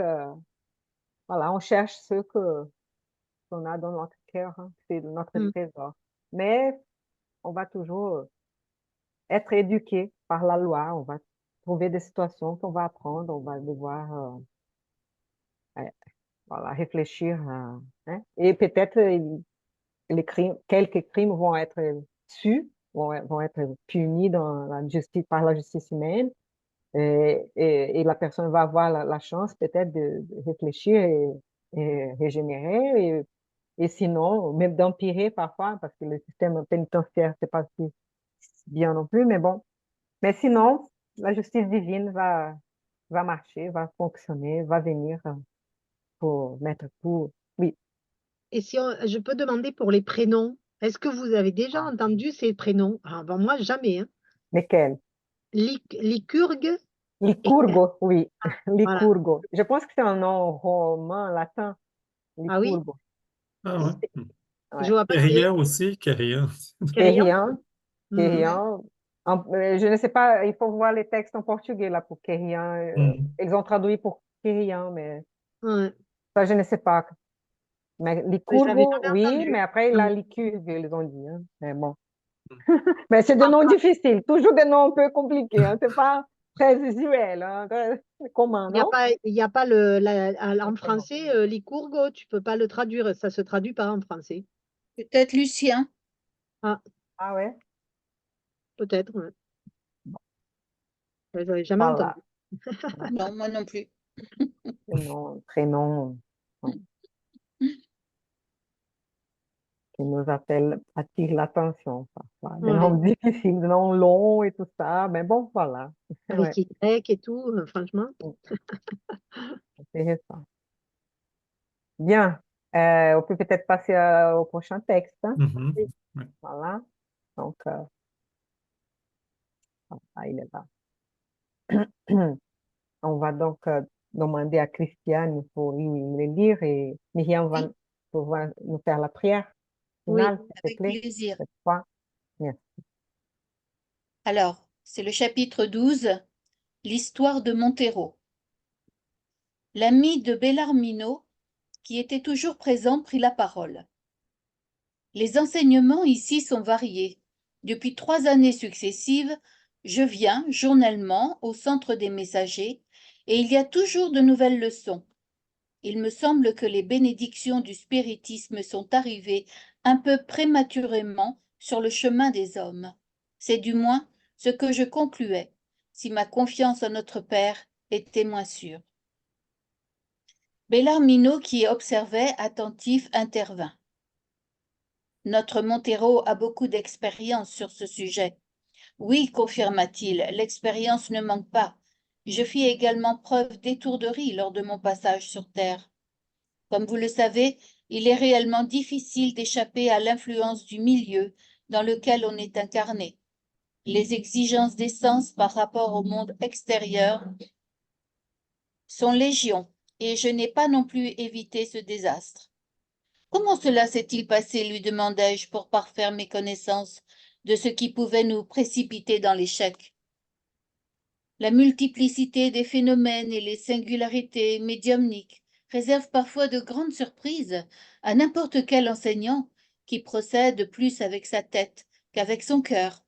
A: voilà, on cherche ce qu'on a dans notre cœur, hein, c'est notre
B: Mm.
A: trésor. Mais on va toujours être éduqué par la loi, on va trouver des situations qu'on va apprendre, on va devoir voilà, réfléchir, hein. Et peut-être quelques crimes vont être sus, vont être punis dans la justice, par la justice humaine, et la personne va avoir la chance peut-être de réfléchir et régénérer, et sinon, même d'empirer parfois, parce que le système pénitentiaire, c'est pas si bien non plus, mais bon. Mais sinon, la justice divine va marcher, va fonctionner, va venir pour mettre tout. Oui.
B: Et si je peux demander pour les prénoms, est-ce que vous avez déjà
A: Ah.
B: entendu ces prénoms? Ah, ben moi, jamais. Hein.
A: Lesquels?
B: Lycurgue et
A: Licurgo, oui.
B: voilà.
A: Licurgo. Je pense que c'est un nom romain, latin.
B: Ah oui,
A: Licurgo.
C: Ah ouais. Hmm.
B: je
A: Ouais.
B: vois pas qui est.
C: Querien aussi, Querien.
B: Querrien?
A: Querrien.
B: Mhm.
D: Ouais.
A: Querrien. Je ne sais pas, il faut voir les textes en portugais là pour Querrien.
C: Hmm.
A: Ils ont traduit pour Querrien, mais
B: Ouais.
A: ça, je ne sais pas. Mais
B: Mais je l'avais
A: Licurgo,
B: jamais
A: oui, mais
B: entendu.
A: après, la
B: Mhm.
A: Licurgue, ils ont dit, hein. Mais bon.
C: Hmm.
A: Mais c'est des
B: Ah,
A: noms difficiles, toujours des noms un peu compliqués, hein. C'est pas très usuel, hein, très commun, non?
B: il y a pas en français, Lycurgo, tu peux pas le traduire, ça se traduit pas en français.
D: Peut-être Lucien.
B: Ah,
A: Ah ouais?
B: peut-être, ouais. Je l'avais jamais
A: Voilà.
B: entendu.
D: Non, moi non plus.
A: Des noms, prénoms, qui nous appellent, attirent l'attention parfois. Des
B: Ouais.
A: noms difficiles, des noms longs et tout ça, mais bon, voilà. Ouais,
B: Avec Y et tout, franchement.
A: intéressant. Bien. On peut peut-être passer au prochain texte, hein.
C: Mhm.
A: Oui.
C: Ouais.
A: Voilà. Donc, il est là. On va donc demander à Christiane pour le lire, et Myriam va
D: Oui,
A: pouvoir nous faire la prière
B: Oui.
A: finale, s'il te
D: avec
A: plaît,
D: plaisir.
A: cette fois. Merci.
D: Alors, c'est le chapitre 12, l'histoire de Montero. L'ami de Bellarmino, qui était toujours présent, prit la parole. Les enseignements ici sont variés. Depuis 3 années successives, je viens journellement au centre des messagers et il y a toujours de nouvelles leçons. Il me semble que les bénédictions du spiritisme sont arrivées un peu prématurément sur le chemin des hommes. C'est du moins ce que je concluais, si ma confiance en notre Père était moins sûre. Bellarmino, qui observait, attentif, intervint. Notre Montero a beaucoup d'expérience sur ce sujet. Oui, confirma-t-il, l'expérience ne manque pas. Je fis également preuve d'étourderie lors de mon passage sur Terre. Comme vous le savez, il est réellement difficile d'échapper à l'influence du milieu dans lequel on est incarné. Les exigences des sens par rapport au monde extérieur sont légion, et je n'ai pas non plus évité ce désastre. Comment cela s'est-il passé, lui demandai-je, pour parfaire mes connaissances de ce qui pouvait nous précipiter dans l'échec. La multiplicité des phénomènes et les singularités médiumniques réservent parfois de grandes surprises à n'importe quel enseignant qui procède plus avec sa tête qu'avec son cœur.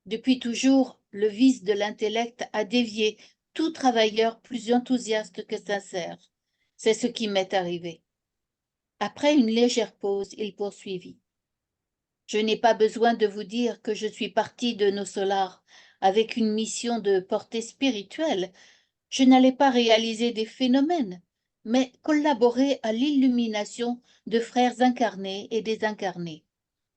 D: Depuis toujours, le vice de l'intellect a dévié tout travailleur plus enthousiaste que sincère. C'est ce qui m'est arrivé. Après une légère pause, il poursuivit. Je n'ai pas besoin de vous dire que je suis parti de nos solars avec une mission de portée spirituelle. Je n'allais pas réaliser des phénomènes, mais collaborer à l'illumination de frères incarnés et désincarnés.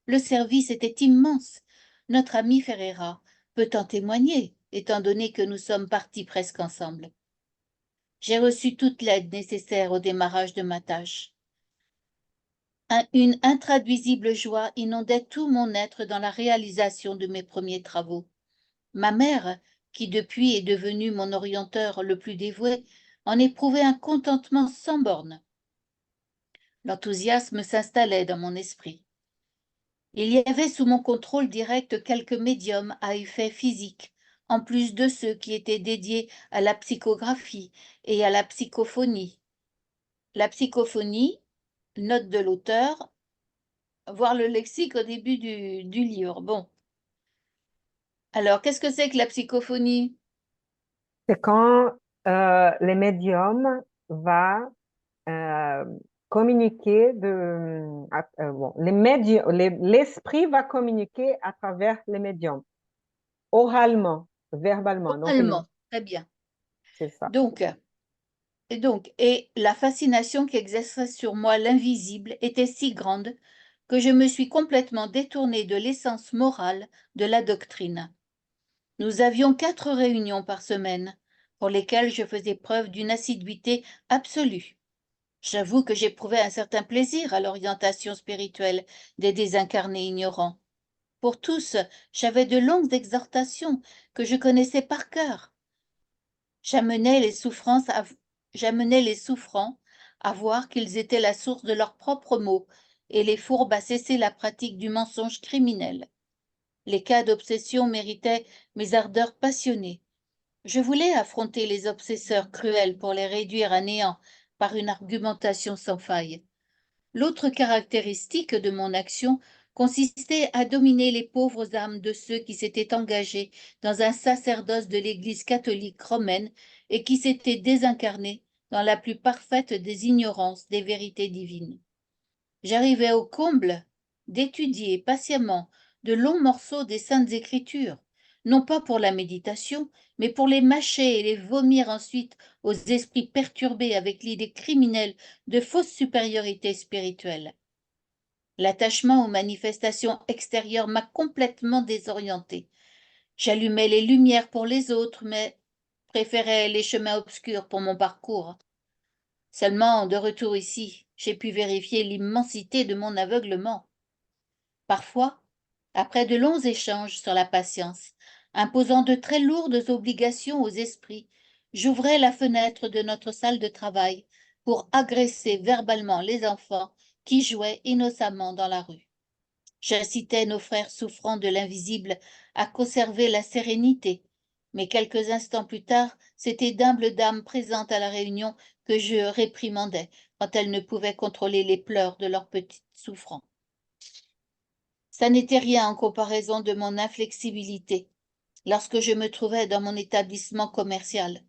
D: Le service était immense. Notre ami Ferreira peut en témoigner, étant donné que nous sommes partis presque ensemble. J'ai reçu toute l'aide nécessaire au démarrage de ma tâche. Une intraduisible joie inondait tout mon être dans la réalisation de mes premiers travaux. Ma mère, qui depuis est devenue mon orienteur le plus dévoué, en éprouvait un contentement sans bornes. L'enthousiasme s'installait dans mon esprit. Il y avait sous mon contrôle direct quelques médiums à effet physique, en plus de ceux qui étaient dédiés à la psychographie et à la psychophonie. La psychophonie, note de l'auteur, voir le lexique au début du livre. Bon. Alors, qu'est-ce que c'est que la psychophonie?
A: C'est quand les médiums va communiquer bon, l'esprit va communiquer à travers les médiums, oralement, verbalement. Donc,
D: Oralement, très bien.
A: c'est ça.
D: Et la fascination qu'exerçait sur moi l'invisible était si grande que je me suis complètement détournée de l'essence morale de la doctrine. Nous avions 4 réunions par semaine, pour lesquelles je faisais preuve d'une assiduité absolue. J'avoue que j'éprouvais un certain plaisir à l'orientation spirituelle des désincarnés ignorants. Pour tous, j'avais de longues exhortations que je connaissais par cœur. J'amenais les souffrants à voir qu'ils étaient la source de leurs propres maux et les fourbes à cesser la pratique du mensonge criminel. Les cas d'obsession méritaient mes ardeurs passionnées. Je voulais affronter les obsesseurs cruels pour les réduire à néant par une argumentation sans faille. L'autre caractéristique de mon action consistait à dominer les pauvres âmes de ceux qui s'étaient engagés dans un sacerdoce de l'Église catholique romaine et qui s'étaient désincarnés dans la plus parfaite des ignorances des vérités divines. J'arrivais au comble d'étudier patiemment de longs morceaux des Saintes Écritures, non pas pour la méditation, mais pour les mâcher et les vomir ensuite aux esprits perturbés avec l'idée criminelle de fausse supériorité spirituelle. L'attachement aux manifestations extérieures m'a complètement désorienté. J'allumais les lumières pour les autres, mais préférais les chemins obscurs pour mon parcours. Seulement, de retour ici, j'ai pu vérifier l'immensité de mon aveuglement. Parfois, après de longs échanges sur la patience, imposant de très lourdes obligations aux esprits, j'ouvrais la fenêtre de notre salle de travail pour agresser verbalement les enfants qui jouaient innocemment dans la rue. J'incitais nos frères souffrant de l'invisible à conserver la sérénité, mais quelques instants plus tard, c'étaient d'humbles dames présentes à la réunion que je réprimandais quand elles ne pouvaient contrôler les pleurs de leurs petites souffrants. Ça n'était rien en comparaison de mon inflexibilité lorsque je me trouvais dans mon établissement commercial.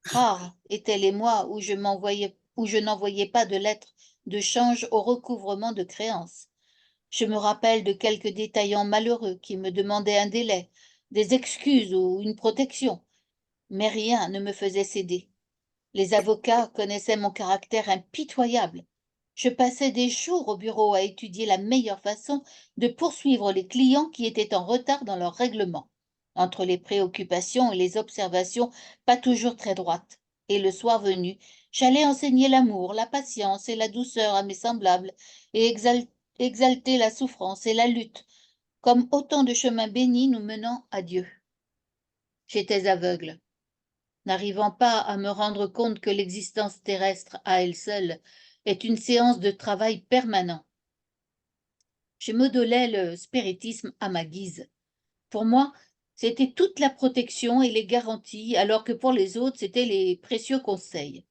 D: Rares étaient les mois où je n'envoyais pas de lettres de change au recouvrement de créances. Je me rappelle de quelques détaillants malheureux qui me demandaient un délai, des excuses ou une protection, mais rien ne me faisait céder. Les avocats connaissaient mon caractère impitoyable. Je passais des jours au bureau à étudier la meilleure façon de poursuivre les clients qui étaient en retard dans leur règlement, entre les préoccupations et les observations pas toujours très droites. Et le soir venu, J'allais enseigner l'amour, la patience et la douceur à mes semblables et exalter la souffrance et la lutte, comme autant de chemins bénis nous menant à Dieu. J'étais aveugle, n'arrivant pas à me rendre compte que l'existence terrestre à elle seule est une séance de travail permanent. Je modélais le spiritisme à ma guise. Pour moi, c'était toute la protection et les garanties, alors que pour les autres, c'était les précieux conseils.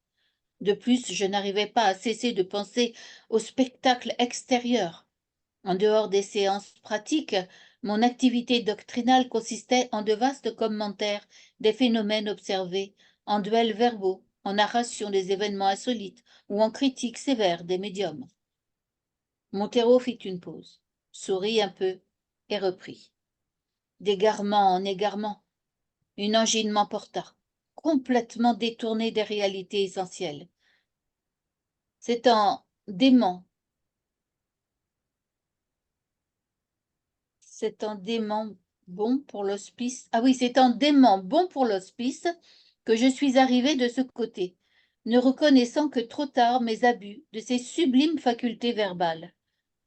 D: De plus, je n'arrivais pas à cesser de penser au spectacle extérieur. En dehors des séances pratiques, mon activité doctrinale consistait en de vastes commentaires des phénomènes observés, en duels verbaux, en narration des événements insolites ou en critiques sévères des médiums. Montero fit une pause, sourit un peu et reprit. D'égarement en égarement, une angine m'emporta, complètement détournée des réalités essentielles. C'est en dément bon pour l'hospice. Ah oui, c'est en dément bon pour l'hospice que je suis arrivée de ce côté, ne reconnaissant que trop tard mes abus de ces sublimes facultés verbales.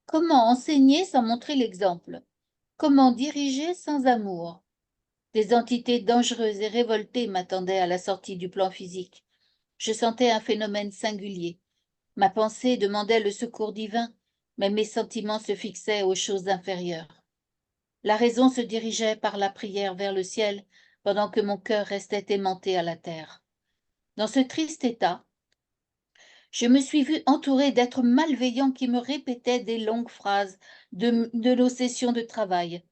D: Comment enseigner sans montrer l'exemple? Comment diriger sans amour? Des entités dangereuses et révoltées m'attendaient à la sortie du plan physique. Je sentais un phénomène singulier. Ma pensée demandait le secours divin, mais mes sentiments se fixaient aux choses inférieures. La raison se dirigeait par la prière vers le ciel, pendant que mon cœur restait aimanté à la terre. Dans ce triste état, je me suis vue entourée d'êtres malveillants qui me répétaient des longues phrases de nos sessions de travail.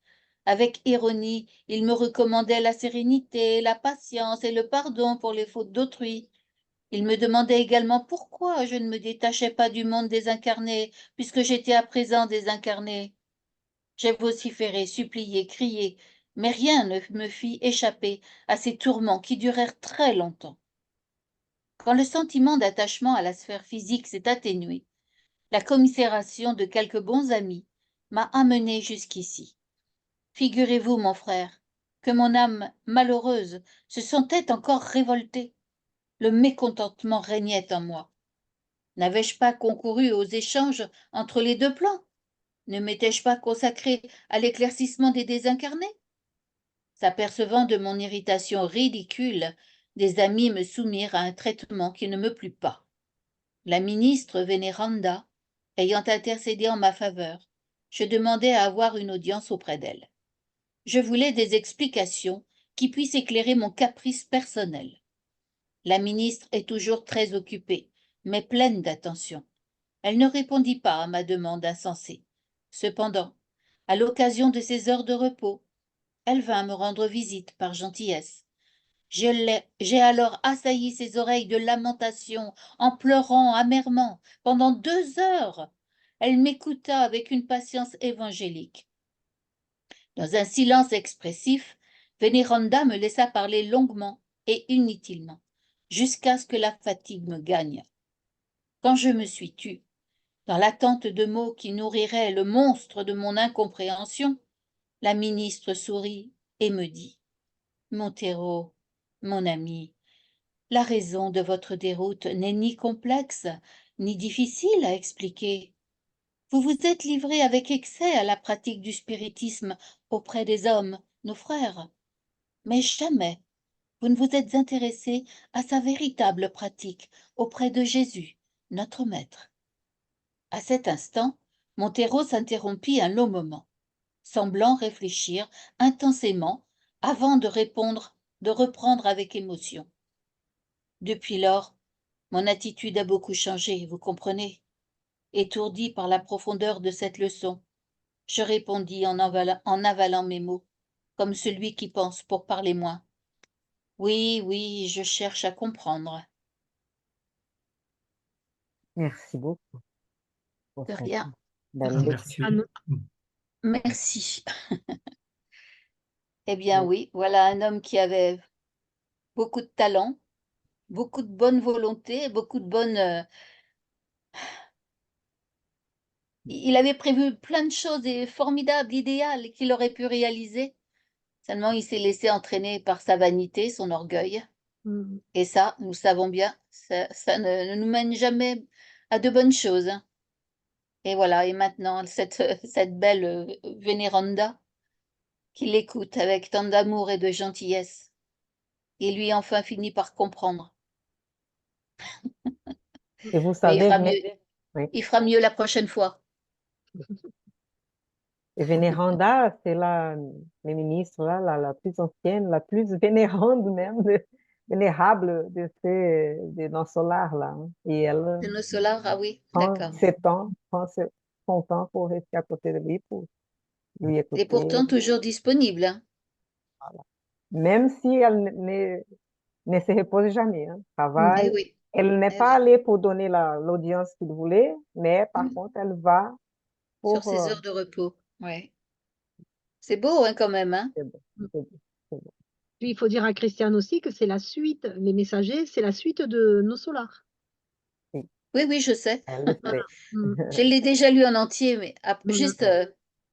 D: Avec ironie, ils me recommandaient la sérénité, la patience et le pardon pour les fautes d'autrui. Ils me demandaient également pourquoi je ne me détachais pas du monde désincarné, puisque j'étais à présent désincarné. J'ai vociféré, supplié, crié, mais rien ne me fit échapper à ces tourments qui durèrent très longtemps. Quand le sentiment d'attachement à la sphère physique s'est atténué, la commisération de quelques bons amis m'a amené jusqu'ici. Figurez-vous, mon frère, que mon âme malheureuse se sentait encore révoltée. Le mécontentement régnait en moi. N'avais-je pas concouru aux échanges entre les deux plans? Ne m'étais-je pas consacré à l'éclaircissement des désincarnés? S'apercevant de mon irritation ridicule, des amis me soumirent à un traitement qui ne me plut pas. La ministre Vénéranda, ayant intercédé en ma faveur, je demandai à avoir une audience auprès d'elle. Je voulais des explications qui puissent éclairer mon caprice personnel. La ministre est toujours très occupée, mais pleine d'attention. Elle ne répondit pas à ma demande insensée. Cependant, à l'occasion de ses heures de repos, elle vint me rendre visite par gentillesse. J'ai alors assailli ses oreilles de lamentation en pleurant amèrement pendant 2 heures. Elle m'écouta avec une patience évangélique. Dans un silence expressif, Vénéranda me laissa parler longuement et inutilement, jusqu'à ce que la fatigue me gagne. Quand je me suis tue, dans l'attente de mots qui nourriraient le monstre de mon incompréhension, la ministre sourit et me dit « Montero, mon ami, la raison de votre déroute n'est ni complexe, ni difficile à expliquer. Vous vous êtes livré avec excès à la pratique du spiritisme auprès des hommes, nos frères, mais jamais vous ne vous êtes intéressé à sa véritable pratique auprès de Jésus, notre Maître. » À cet instant, Montero s'interrompit un long moment, semblant réfléchir intensément avant de reprendre avec émotion. Depuis lors, mon attitude a beaucoup changé, vous comprenez. Étourdi par la profondeur de cette leçon, je répondis en avalant mes mots, comme celui qui pense pour parler moins. Oui, oui, je cherche à comprendre.
A: Merci beaucoup pour
D: De
A: cette
D: rien.
A: belle
C: Merci.
B: Ah non.
D: Merci. Eh bien oui, voilà un homme qui avait beaucoup de talent, beaucoup de bonne volonté, beaucoup de bonne... Il avait prévu plein de choses formidables, idéales, qu'il aurait pu réaliser. Seulement, il s'est laissé entraîner par sa vanité, son orgueil.
B: Mm.
D: Et ça, nous savons bien, ça ne nous mène jamais à de bonnes choses, hein. Et voilà, et maintenant, cette belle Vénéranda, qui l'écoute avec tant d'amour et de gentillesse, et lui enfin finit par comprendre.
A: Et vous
D: Mais
A: savez, oui.
D: il fera mieux la prochaine fois.
A: Et Vénéranda, c'est la ministre là, la plus ancienne, la plus vénérande même, vénérable de nos solars là, hein. Et elle
D: De nos solars, ah oui,
A: prend
D: d'accord.
A: son temps pour rester à côté de lui, pour lui
D: Et
A: écouter,
D: pourtant toujours disponible, hein.
A: même si elle ne se repose jamais, hein,
B: Mm.
D: Eh
A: travaille.
D: oui,
A: Elle n'est
D: eh
A: pas
D: oui.
A: allée pour donner l'audience qu'il voulait, mais par
D: Mm.
A: contre, elle va
D: Sur
A: pour...
D: ses heures de repos, ouais. C'est beau, hein, quand même, hein.
A: c'est bon, c'est bon, c'est bon.
B: Puis il faut dire à Christiane aussi que c'est la suite, les messagers, c'est la suite de nos solars.
A: Oui,
D: Oui, oui, je sais.
A: elle le
B: Voilà.
A: sait.
B: Mm.
D: Je l'ai déjà lu en entier, mais
B: Voilà.
D: juste,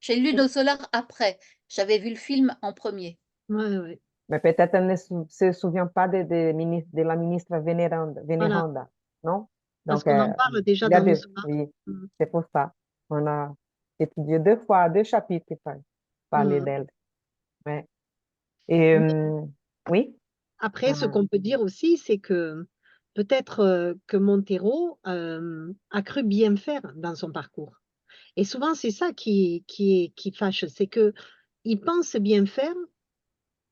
D: j'ai lu Nos solars après. J'avais vu le film en premier.
B: Ouais, ouais.
A: Mais peut-être elle ne se souvient pas de la ministre
B: Voilà.
A: Vénéranda, non?
B: Parce
A: Donc,
B: qu'on en parle déjà
A: il y a
B: dans nos
A: des...
B: solars.
A: Oui,
B: Mm.
A: c'est pour ça. On a étudié deux chapitres qui parlaient
B: Mm.
A: d'elle. Ouais. Et, oui,
B: Après, ce
A: euh,
B: qu'on peut dire aussi, c'est que peut-être que Montero a cru bien faire dans son parcours. Et souvent, c'est ça qui fâche, c'est que il pense bien faire,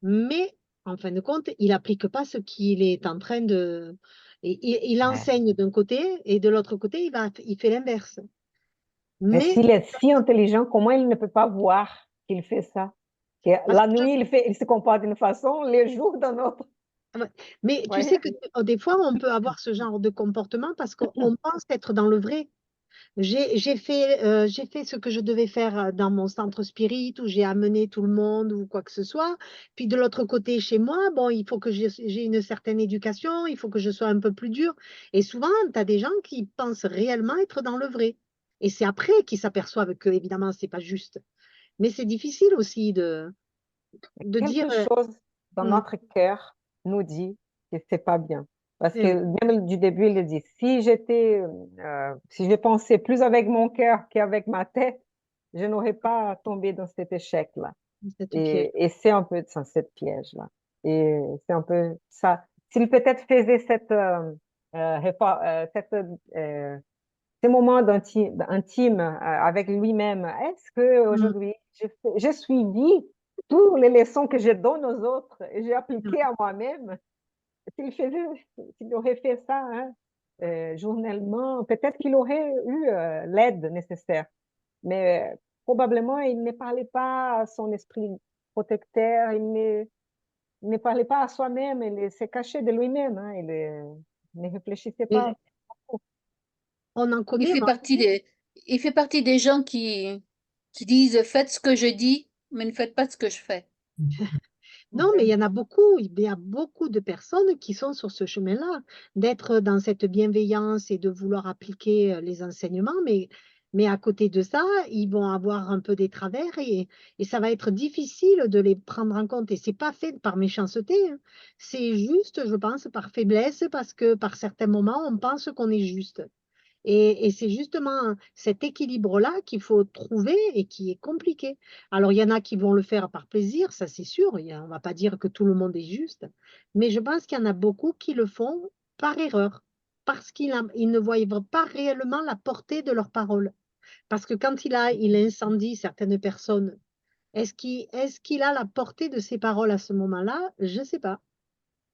B: mais en fin de compte, il n'applique pas ce qu'il est en train de. Il
A: ouais.
B: enseigne d'un côté et de l'autre côté, il fait l'inverse.
A: Mais
B: Mais
A: s'il est si intelligent, comment il ne peut pas voir qu'il fait ça? Que
B: parce
A: la
B: que
A: nuit, il se comporte d'une façon, les jours d'une autre.
B: ouais, mais tu sais
A: Ouais.
B: que des fois, on peut avoir ce genre de comportement parce qu'on pense être dans le vrai. J'ai fait ce que je devais faire dans mon centre spirit où j'ai amené tout le monde ou quoi que ce soit. Puis de l'autre côté, chez moi, bon, il faut que j'ai une certaine éducation, il faut que je sois un peu plus dure. Et souvent, tu as des gens qui pensent réellement être dans le vrai. Et c'est après qu'ils s'aperçoivent que, évidemment, c'est pas juste. Mais c'est difficile aussi de dire.
A: Quelque chose dans
B: Hmm,
A: notre cœur nous dit que c'est pas bien. Parce
B: eh
A: que
B: oui,
A: même du début, il dit, si je pensais plus avec mon cœur qu'avec ma tête, je n'aurais pas tombé dans cet échec-là.
B: cette piège.
A: Et c'est un peu ça, cette piège-là. Et c'est un peu ça. S'il peut-être faisait ces moments intime avec lui-même, est-ce que
B: Hmm,
A: aujourd'hui j'ai suivi toutes les leçons que je donne aux autres et j'ai
B: eh
A: appliqué
B: oui.
A: à moi-même? S'il aurait fait ça, hein, journellement, peut-être qu'il aurait eu l'aide nécessaire. Mais probablement, il ne parlait pas à son esprit protecteur, il ne parlait pas à soi-même, il s'est caché de lui-même, hein, il ne réfléchissait pas.
B: Mais on en
D: Il
B: connaît,
D: fait
B: moi.
D: partie il fait partie des gens qui disent faites ce que je dis, mais ne faites pas ce que je fais.
B: Non, mais il y en a beaucoup. Il y a beaucoup de personnes qui sont sur ce chemin-là, d'être dans cette bienveillance et de vouloir appliquer les enseignements, mais à côté de ça, ils vont avoir un peu des travers et ça va être difficile de les prendre en compte. Et c'est pas fait par méchanceté, hein. C'est juste, je pense, par faiblesse, parce que par certains moments, on pense qu'on est juste. Et c'est justement cet équilibre-là qu'il faut trouver et qui est compliqué. Alors, il y en a qui vont le faire par plaisir, ça c'est sûr. On ne va pas dire que tout le monde est juste, mais je pense qu'il y en a beaucoup qui le font par erreur, parce ils ne voient pas réellement la portée de leurs paroles. Parce que quand il incendie certaines personnes, est-ce qu'il a la portée de ses paroles à ce moment-là? Je ne sais pas.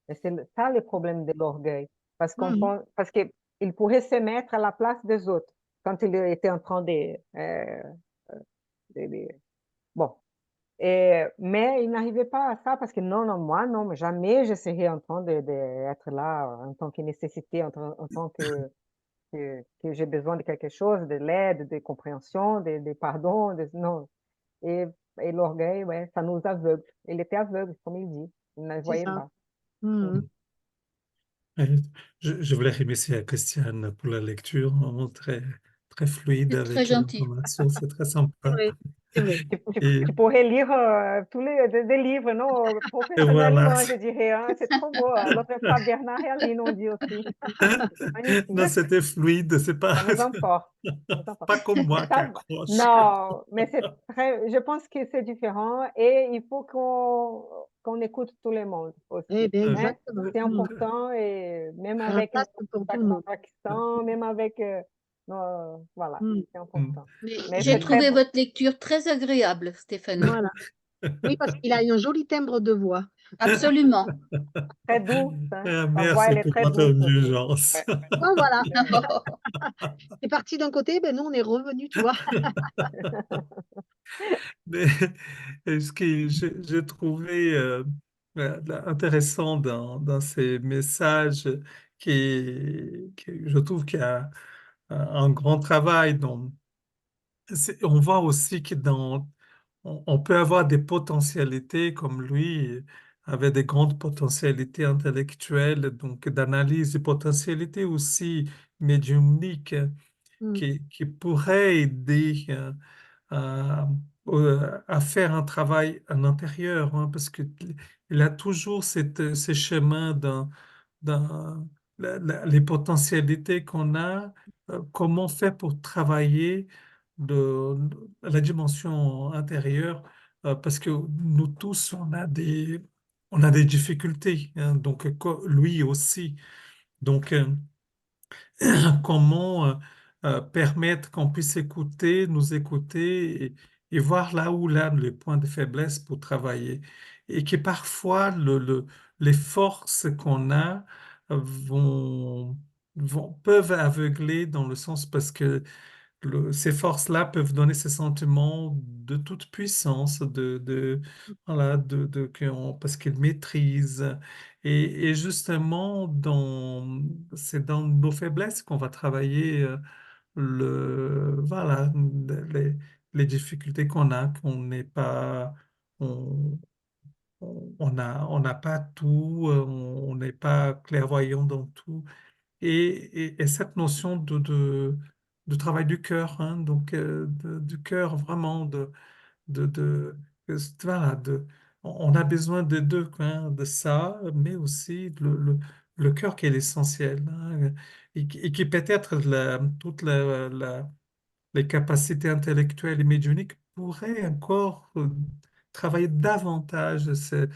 A: Et c'est ça le problème de l'orgueil.
B: Mhm.
A: Parce qu'il pourrait se mettre à la place des autres quand il était en train bon. Mais il n'arrivait pas à ça parce que non, non, moi, non, mais jamais je serais en train d'être là en tant que nécessité, en tant que j'ai besoin de quelque chose, de l'aide, de compréhension, de pardon, non. Et, et l'orgueil, ouais, ça nous aveugle. Il était aveugle, comme il dit. Il ne
B: C'est
A: voyait
B: ça.
A: pas. Mm.
B: Mhm.
C: Et je voulais remercier à Christiane pour la lecture, vraiment très, très fluide
D: C'est très
C: avec
D: gentil.
C: l'information, c'est très sympa.
B: Ouais. c'est vrai.
C: Et,
A: Tu pourrais lire tous des livres, non?
C: et
A: Professionnel
C: voilà.
A: je dirais, hein. C'est trop beau. L'autre fois, Bernard et Aline ont dit aussi. C'est
C: Non,
A: magnifique.
C: c'était fluide, c'est pas,
A: Ça vous emporte. Ça vous emporte.
C: pas comme
A: Mais
C: moi qui
A: ça,
C: accroche.
A: non, mais je pense que c'est différent et il faut qu'on écoute tout le monde
B: Eh
A: aussi,
B: bien,
A: hein.
B: exactement.
A: C'est important et même
B: Faire la
A: avec
B: place pour tout le monde.
A: accent, même avec, voilà,
B: Mm.
A: c'est important.
D: Mais
A: Mais
D: j'ai
A: c'est très
D: trouvé
A: beau.
D: votre lecture très agréable, Stéphanie.
B: Voilà. Oui, parce qu'il a un joli timbre de voix.
D: Absolument.
A: Très douce, hein.
C: Ah,
A: Sa voix,
C: merci
A: elle est
C: pour
A: très
C: votre
A: douce aussi.
C: indulgence.
B: Bon, voilà. C'est parti d'un côté, ben nous, on est revenu, tu vois.
C: Mais ce que j'ai trouvé intéressant dans ces messages, je trouve qu'il y a un grand travail. On voit aussi que on peut avoir des potentialités comme lui avait des grandes potentialités intellectuelles, donc d'analyse, des potentialités aussi médiumniques
B: Mm.
C: qui pourraient aider à, à faire un travail à l'intérieur, hein, parce que il a toujours ces chemins les potentialités qu'on a, comment faire pour travailler la dimension intérieure, parce que nous tous, on a des difficultés, hein, donc lui aussi. Donc, comment permettre qu'on puisse écouter, nous écouter et voir là où là les points de faiblesse pour travailler. Et que parfois les forces qu'on a peuvent aveugler dans le sens parce que ces forces-là peuvent donner ces sentiments de toute puissance, voilà, parce qu'ils maîtrisent. Et justement, c'est dans nos faiblesses qu'on va travailler voilà, les, les difficultés qu'on n'est pas, on, on n'a pas tout, on n'est pas clairvoyant dans tout. Et cette notion de travail du cœur, hein, donc du cœur vraiment, de, de, voilà, on a besoin de deux, hein, de ça, mais aussi le cœur qui est l'essentiel, hein, et qui peut-être toutes les capacités intellectuelles et médiumniques pourraient encore travailler davantage c'est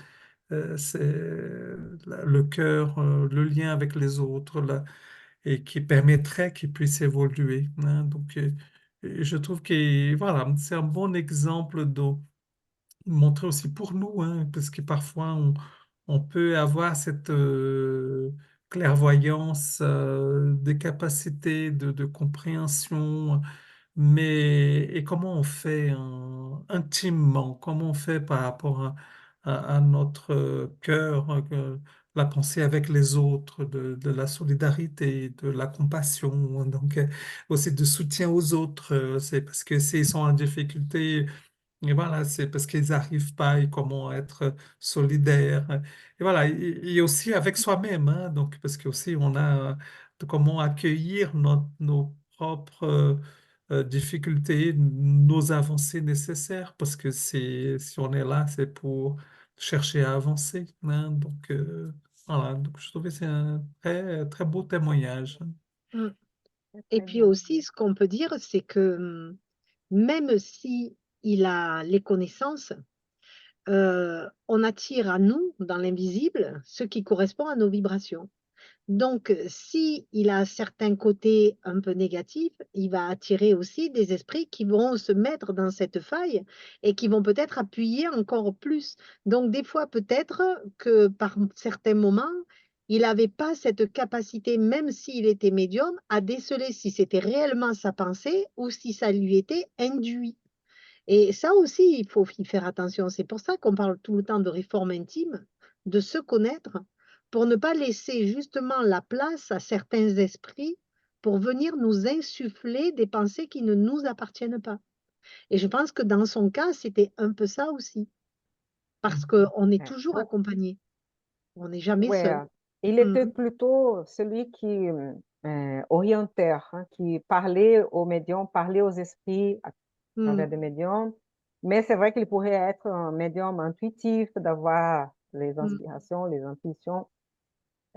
C: le cœur, le lien avec les autres, et qui permettrait qu'ils puissent évoluer, hein. Donc, et je trouve que voilà, c'est un bon exemple de montrer aussi pour nous, hein, parce que parfois on peut avoir cette clairvoyance, des capacités de compréhension, mais et comment on fait intimement, comment on fait par rapport à notre cœur, la pensée avec les autres, de la solidarité, de la compassion, hein, donc aussi de soutien aux autres, c'est parce que s'ils sont en difficulté, et voilà, c'est parce qu'ils n'arrivent pas et comment être solidaires. Et voilà, et aussi avec soi-même, hein, donc parce que aussi on a comment accueillir nos propres difficultés, nos avancées nécessaires, parce que si on est là, c'est pour chercher à avancer, hein. Donc voilà, donc je trouvais que c'est un très beau témoignage.
B: Mm.
A: C'est
B: Et
A: très
B: puis
A: bien.
B: aussi, ce qu'on peut dire, c'est que même si il a les connaissances, on attire à nous, dans l'invisible, ce qui correspond à nos vibrations. Donc, si il a certains côtés un peu négatifs, il va attirer aussi des esprits qui vont se mettre dans cette faille et qui vont peut-être appuyer encore plus. Donc, des fois, peut-être que par certains moments, il n'avait pas cette capacité, même s'il était médium, à déceler si c'était réellement sa pensée ou si ça lui était induit. Et ça aussi, il faut y faire attention. C'est pour ça qu'on parle tout le temps de réforme intime, de se connaître, pour ne pas laisser justement la place à certains esprits pour venir nous insuffler des pensées qui ne nous appartiennent pas. Et je pense que dans son cas, c'était un peu ça aussi, parce qu'on est
A: Ouais.
B: toujours accompagné, on n'est jamais
A: Ouais,
B: seul.
A: il était
B: Mhm.
A: plutôt celui qui orientait, hein, qui parlait aux médiums, parlait aux esprits à travers
B: Mhm.
A: des médiums, Mais c'est vrai qu'il pourrait être un médium intuitif, d'avoir les
B: Mm.
A: inspirations, les intuitions.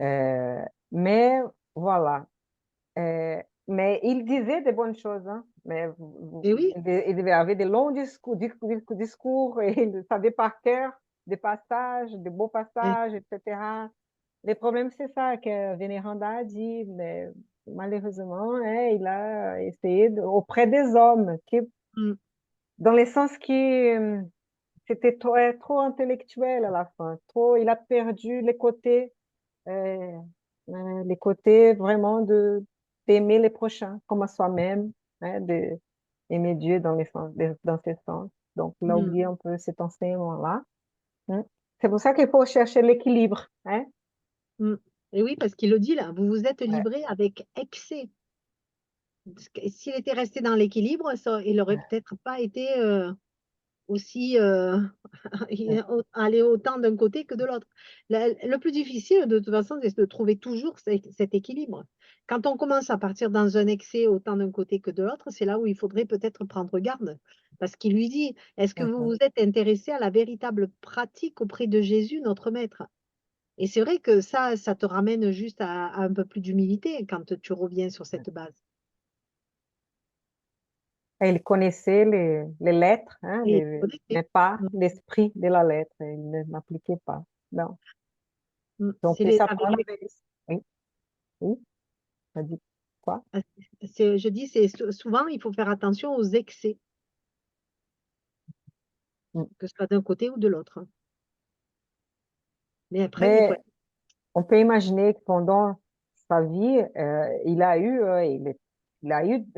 A: Euh, mais voilà. Mais il disait de bonnes choses, hein. Mais
B: Et oui,
A: il avait de longs discours et il savait par cœur des passages, des beaux
B: ouais.
A: passages, etc. Le problème, c'est ça que Vénéranda a dit, mais malheureusement, hein, il a essayé auprès des hommes,
B: Mm.
A: dans le sens qui c'était trop intellectuel à la fin, il a perdu euh, les côtés vraiment d'aimer les prochains comme à soi-même, hein, d'aimer Dieu dans ce sens. Donc, il a
B: Mm.
A: oublié un peu cet enseignement-là. Hein. C'est pour ça qu'il faut chercher l'équilibre. Hein.
B: Mm. Et oui, parce qu'il le dit là, vous vous êtes
A: Ouais.
B: livré avec excès. Parce que s'il était resté dans l'équilibre, il n'aurait peut-être pas été aussi aller autant d'un côté que de l'autre. Le plus difficile, de toute façon, c'est de trouver toujours cet équilibre. Quand on commence à partir dans un excès autant d'un côté que de l'autre, c'est là où il faudrait peut-être prendre garde. Parce qu'il lui dit, est-ce que vous
A: Mhm.
B: vous êtes intéressé à la véritable pratique auprès de Jésus, notre Maître? Et c'est vrai que ça te ramène juste à un peu plus d'humilité quand tu reviens sur cette base.
A: Et il connaissait les lettres, hein,
B: Et connecté.
A: mais pas l'esprit de la lettre. Il ne l'appliquait pas. Non. Donc,
B: C'est les,
A: Satan
B: avec les,
A: avait... Oui, oui, t'as dit quoi?
B: je dis, souvent, il faut faire attention aux excès,
A: Mm.
B: que ce soit d'un côté ou de l'autre, hein. Mais après, il faut
A: Mais on peut imaginer que pendant sa vie, il a eu,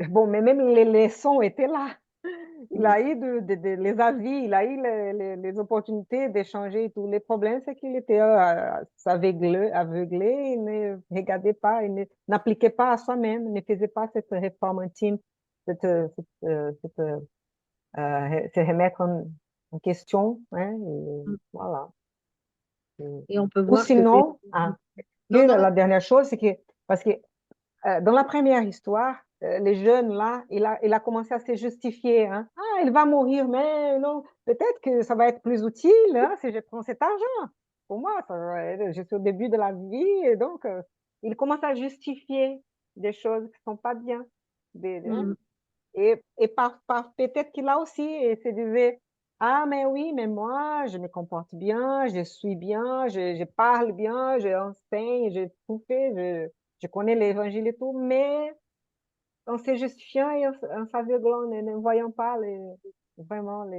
A: bon, mais même les leçons étaient là. Il
B: mm,
A: a eu les avis, il a eu les opportunités d'échanger et tout. Le problème, c'est qu'il était aveuglé, il ne regardait pas, n'appliquait pas à soi-même, ne faisait pas cette réforme intime, se remettre en question. Hein, et
B: mm.
A: voilà.
B: Et on peut
A: Ou
B: voir que
A: sinon,
B: non, non,
A: la dernière chose, c'est que, parce que dans la première histoire, les jeunes là, il a commencé à se justifier. Hein. Ah, il va mourir, mais non, peut-être que ça va être plus utile hein, si je prends cet argent. Pour moi, je suis au début de la vie, et donc il commence à justifier des choses qui ne sont pas bien. Hein.
B: mm,
A: Et peut-être qu'il a aussi et se disait, ah, mais oui, mais moi, je me comporte bien, je suis bien, je parle bien, je enseigne, je tout fait, je connais l'évangile et tout, mais en se justifiant et en s'aveuglant, ne voyant pas vraiment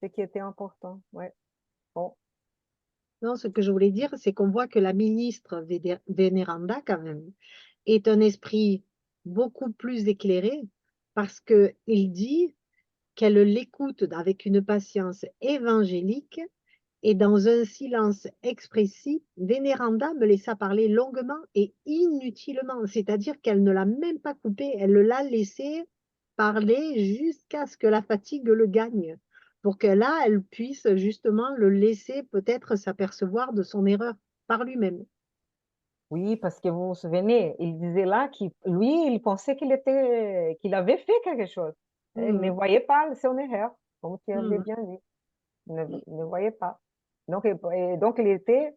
A: ce qui était important. Ouais. Bon.
B: non, ce que je voulais dire, c'est qu'on voit que la ministre Vénéranda, quand même, est un esprit beaucoup plus éclairé parce qu'il dit qu'elle l'écoute avec une patience évangélique. Et dans un silence expressif, Vénéranda me laissa parler longuement et inutilement, c'est-à-dire qu'elle ne l'a même pas coupé, elle l'a laissé parler jusqu'à ce que la fatigue le gagne, pour que là, elle puisse justement le laisser peut-être s'apercevoir de son erreur par lui-même.
A: Oui, parce que vous vous souvenez, il disait là qu'il lui, il pensait qu'il avait fait quelque chose. Il ne
B: Mhm,
A: voyait pas son erreur, comme tu avais
B: mhm,
A: bien dit. Il ne voyait pas. Donc il était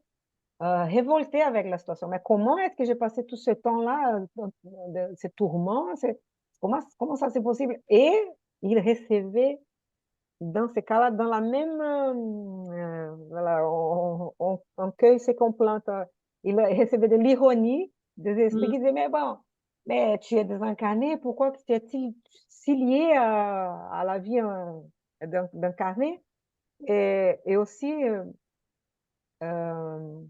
A: révolté avec la situation. Mais comment est-ce que j'ai passé tout ce temps-là, ces tourments? Comment ça c'est possible? Et il recevait, dans ce cas-là, dans la même... voilà, on cueille ce qu'on plante. Il recevait de l'ironie des esprits
B: mhm.
A: qui disaient, mais bon, mais tu es désincarné, pourquoi tu es-il si lié à la vie d'incarné? Et aussi... euh,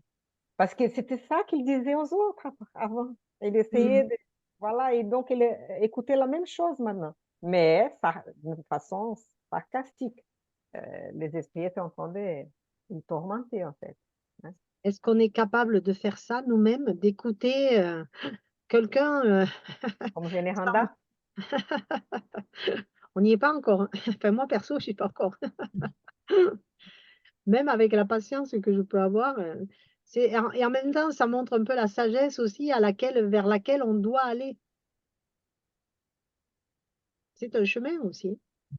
A: parce que c'était ça qu'il disait aux autres avant. Il essayait
B: Mhm.
A: de... Voilà, et donc il écoutait la même chose maintenant, mais ça, de façon sarcastique. Les esprits étaient en train de le tormenter, en fait. Hein.
B: Est-ce qu'on est capable de faire ça nous-mêmes, d'écouter quelqu'un
A: Comme
B: sans-
A: Vénéranda.
B: On n'y est pas encore, hein. Enfin, moi, perso, je suis pas encore. Même avec la patience que je peux avoir, et en même temps, ça montre un peu la sagesse aussi vers laquelle on doit aller. C'est un chemin aussi.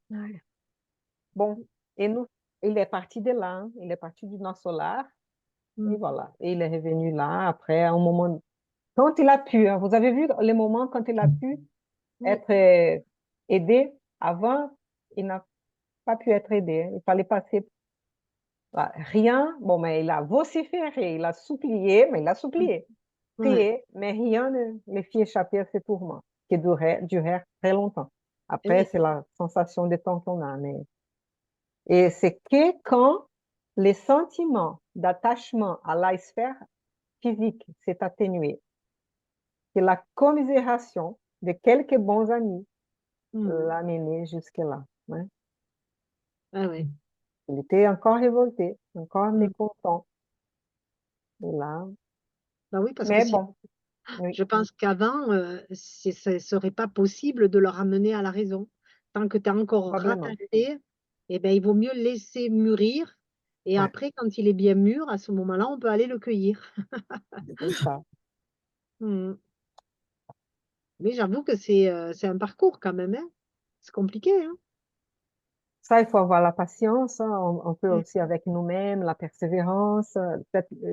A: Ouais. bon, et nous, il est parti de là, hein. Il est parti du nord solaire, et
B: Mm.
A: voilà. Et il est revenu là, après, un moment, quand il a pu, hein, vous avez vu les moments quand il a pu
B: Oui,
A: être aidé. Avant, il n'a pas pu être aidé. Il fallait passer rien. Bon, mais il a vociféré, il a supplié, mais il a supplié.
B: ouais.
A: Prié, mais rien ne le fit échapper à ces tourments qui durèrent très longtemps.
B: Et
A: Après,
B: oui,
A: c'est la sensation de temps qu'on a. Et c'est que quand les sentiments d'attachement à la sphère physique s'est atténué, que la commisération de quelques bons amis
B: mm.
A: l'a mené jusque-là, hein.
B: Ah ouais.
A: Il était encore révolté, encore
B: Mm.
A: mécontent. Et là,
B: Bah oui, parce que
A: mais
B: si,
A: bon, oui,
B: je pense qu'avant, ce ne serait pas possible de le ramener à la raison. Tant que tu es encore
A: probablement.
B: rattaché, eh ben, il vaut mieux le laisser mûrir. Et
A: Ouais,
B: après, quand il est bien mûr, à ce moment-là, on peut aller le cueillir.
A: c'est ça.
B: Mm. Mais j'avoue que c'est un parcours quand même, hein. C'est compliqué, hein.
A: Ça, il faut avoir la patience, hein. On peut
B: Mm.
A: aussi avec nous-mêmes, la persévérance.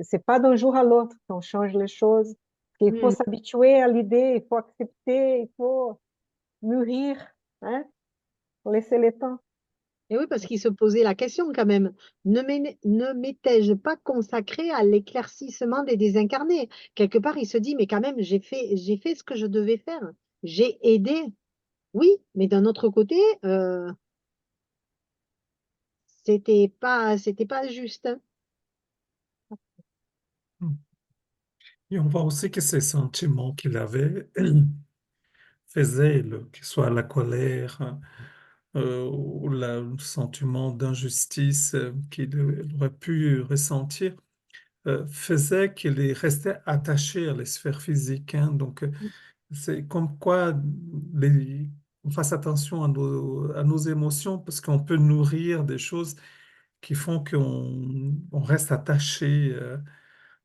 A: C'est pas d'un jour à l'autre qu'on change les choses. Il faut
B: Mm.
A: s'habituer à l'idée, il faut accepter, il faut mûrir, hein, faut laisser le temps.
B: Et oui, parce qu'il se posait la question quand même, ne m'étais-je pas consacré à l'éclaircissement des désincarnés? Quelque part, il se dit, mais quand même, j'ai fait ce que je devais faire. J'ai aidé. Oui, mais d'un autre côté, c'était pas juste, hein.
C: Et on voit aussi que ces sentiments qu'il avait faisaient, que ce soit la colère ou le sentiment d'injustice qu'il aurait pu ressentir, faisait qu'il est resté attaché à les sphères physiques, hein. Donc, c'est comme quoi on fasse attention à nos émotions parce qu'on peut nourrir des choses qui font on reste attaché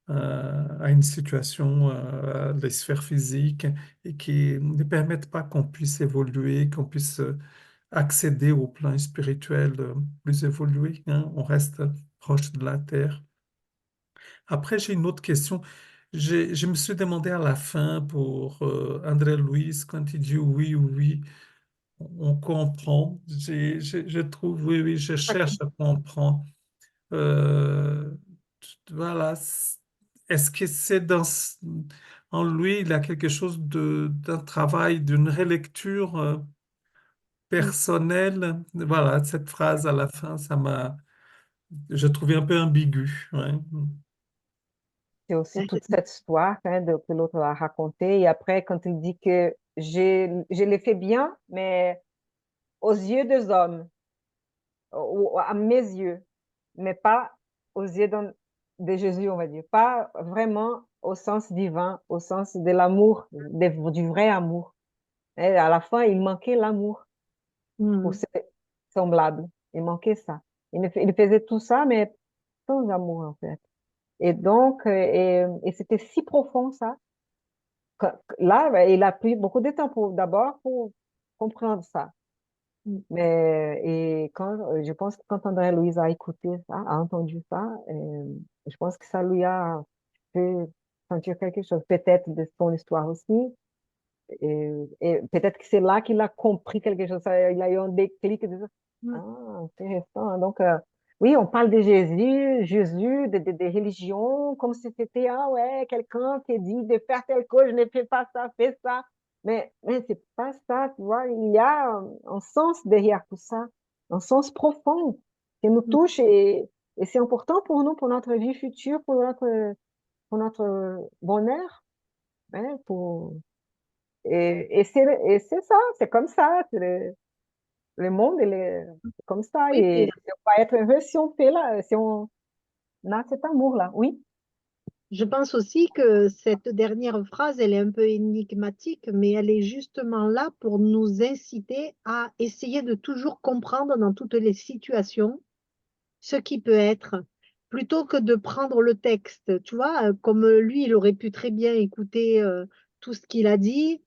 C: à une situation, à les sphères physiques et qui ne permettent pas qu'on puisse évoluer, qu'on puisse accéder au plan spirituel plus évolué, hein. On reste proche de la terre. Après, j'ai une autre question. Je me suis demandé à la fin pour André Louis, quand il dit oui, oui, on comprend. Je trouve, oui, oui, je cherche à comprendre. Euh, voilà. Est-ce que c'est en lui, il a quelque chose d'un travail, d'une relecture
B: Mm.
C: personnelle? Voilà, cette phrase à la fin, je trouvais un peu ambigu. Ouais.
A: C'est aussi toute cette histoire, hein, que l'autre a racontée. Et après, quand il dit que je l'ai fait bien, mais aux yeux des hommes, ou à mes yeux, mais pas aux yeux de Jésus, on va dire. Pas vraiment au sens divin, au sens de l'amour, du vrai amour. Et à la fin, il manquait l'amour pour
B: Mm.
A: ses semblables. Il manquait ça. Il faisait tout ça, mais sans amour, en fait. Et donc, et c'était si profond, ça. Là, ben, il a pris beaucoup de temps d'abord pour comprendre ça.
B: Mm.
A: Mais et je pense que quand André Louise a écouté ça, a entendu ça, je pense que ça lui a fait sentir quelque chose, peut-être de son histoire aussi. Et peut-être que c'est là qu'il a compris quelque chose. Il a eu un déclic de dire,
B: Mm.
A: ah, intéressant. Donc, oui, on parle de Jésus, des religions, comme si c'était, ah ouais, quelqu'un qui dit de faire telle chose, je ne fais pas ça, fais ça. Mais c'est pas ça, tu vois. Il y a un sens derrière tout ça, un sens profond qui nous
B: Mm.
A: touche et c'est important pour nous, pour notre vie future, pour notre bonheur, hein, et c'est ça, c'est comme ça. Le monde, il est comme ça.
B: Oui, mais
A: Et on va être heureux si on fait là, si on a cet amour-là. Oui,
B: je pense aussi que cette dernière phrase, elle est un peu énigmatique, mais elle est justement là pour nous inciter à essayer de toujours comprendre dans toutes les situations ce qui peut être, plutôt que de prendre le texte. Tu vois, comme lui, il aurait pu très bien écouter tout ce qu'il a dit,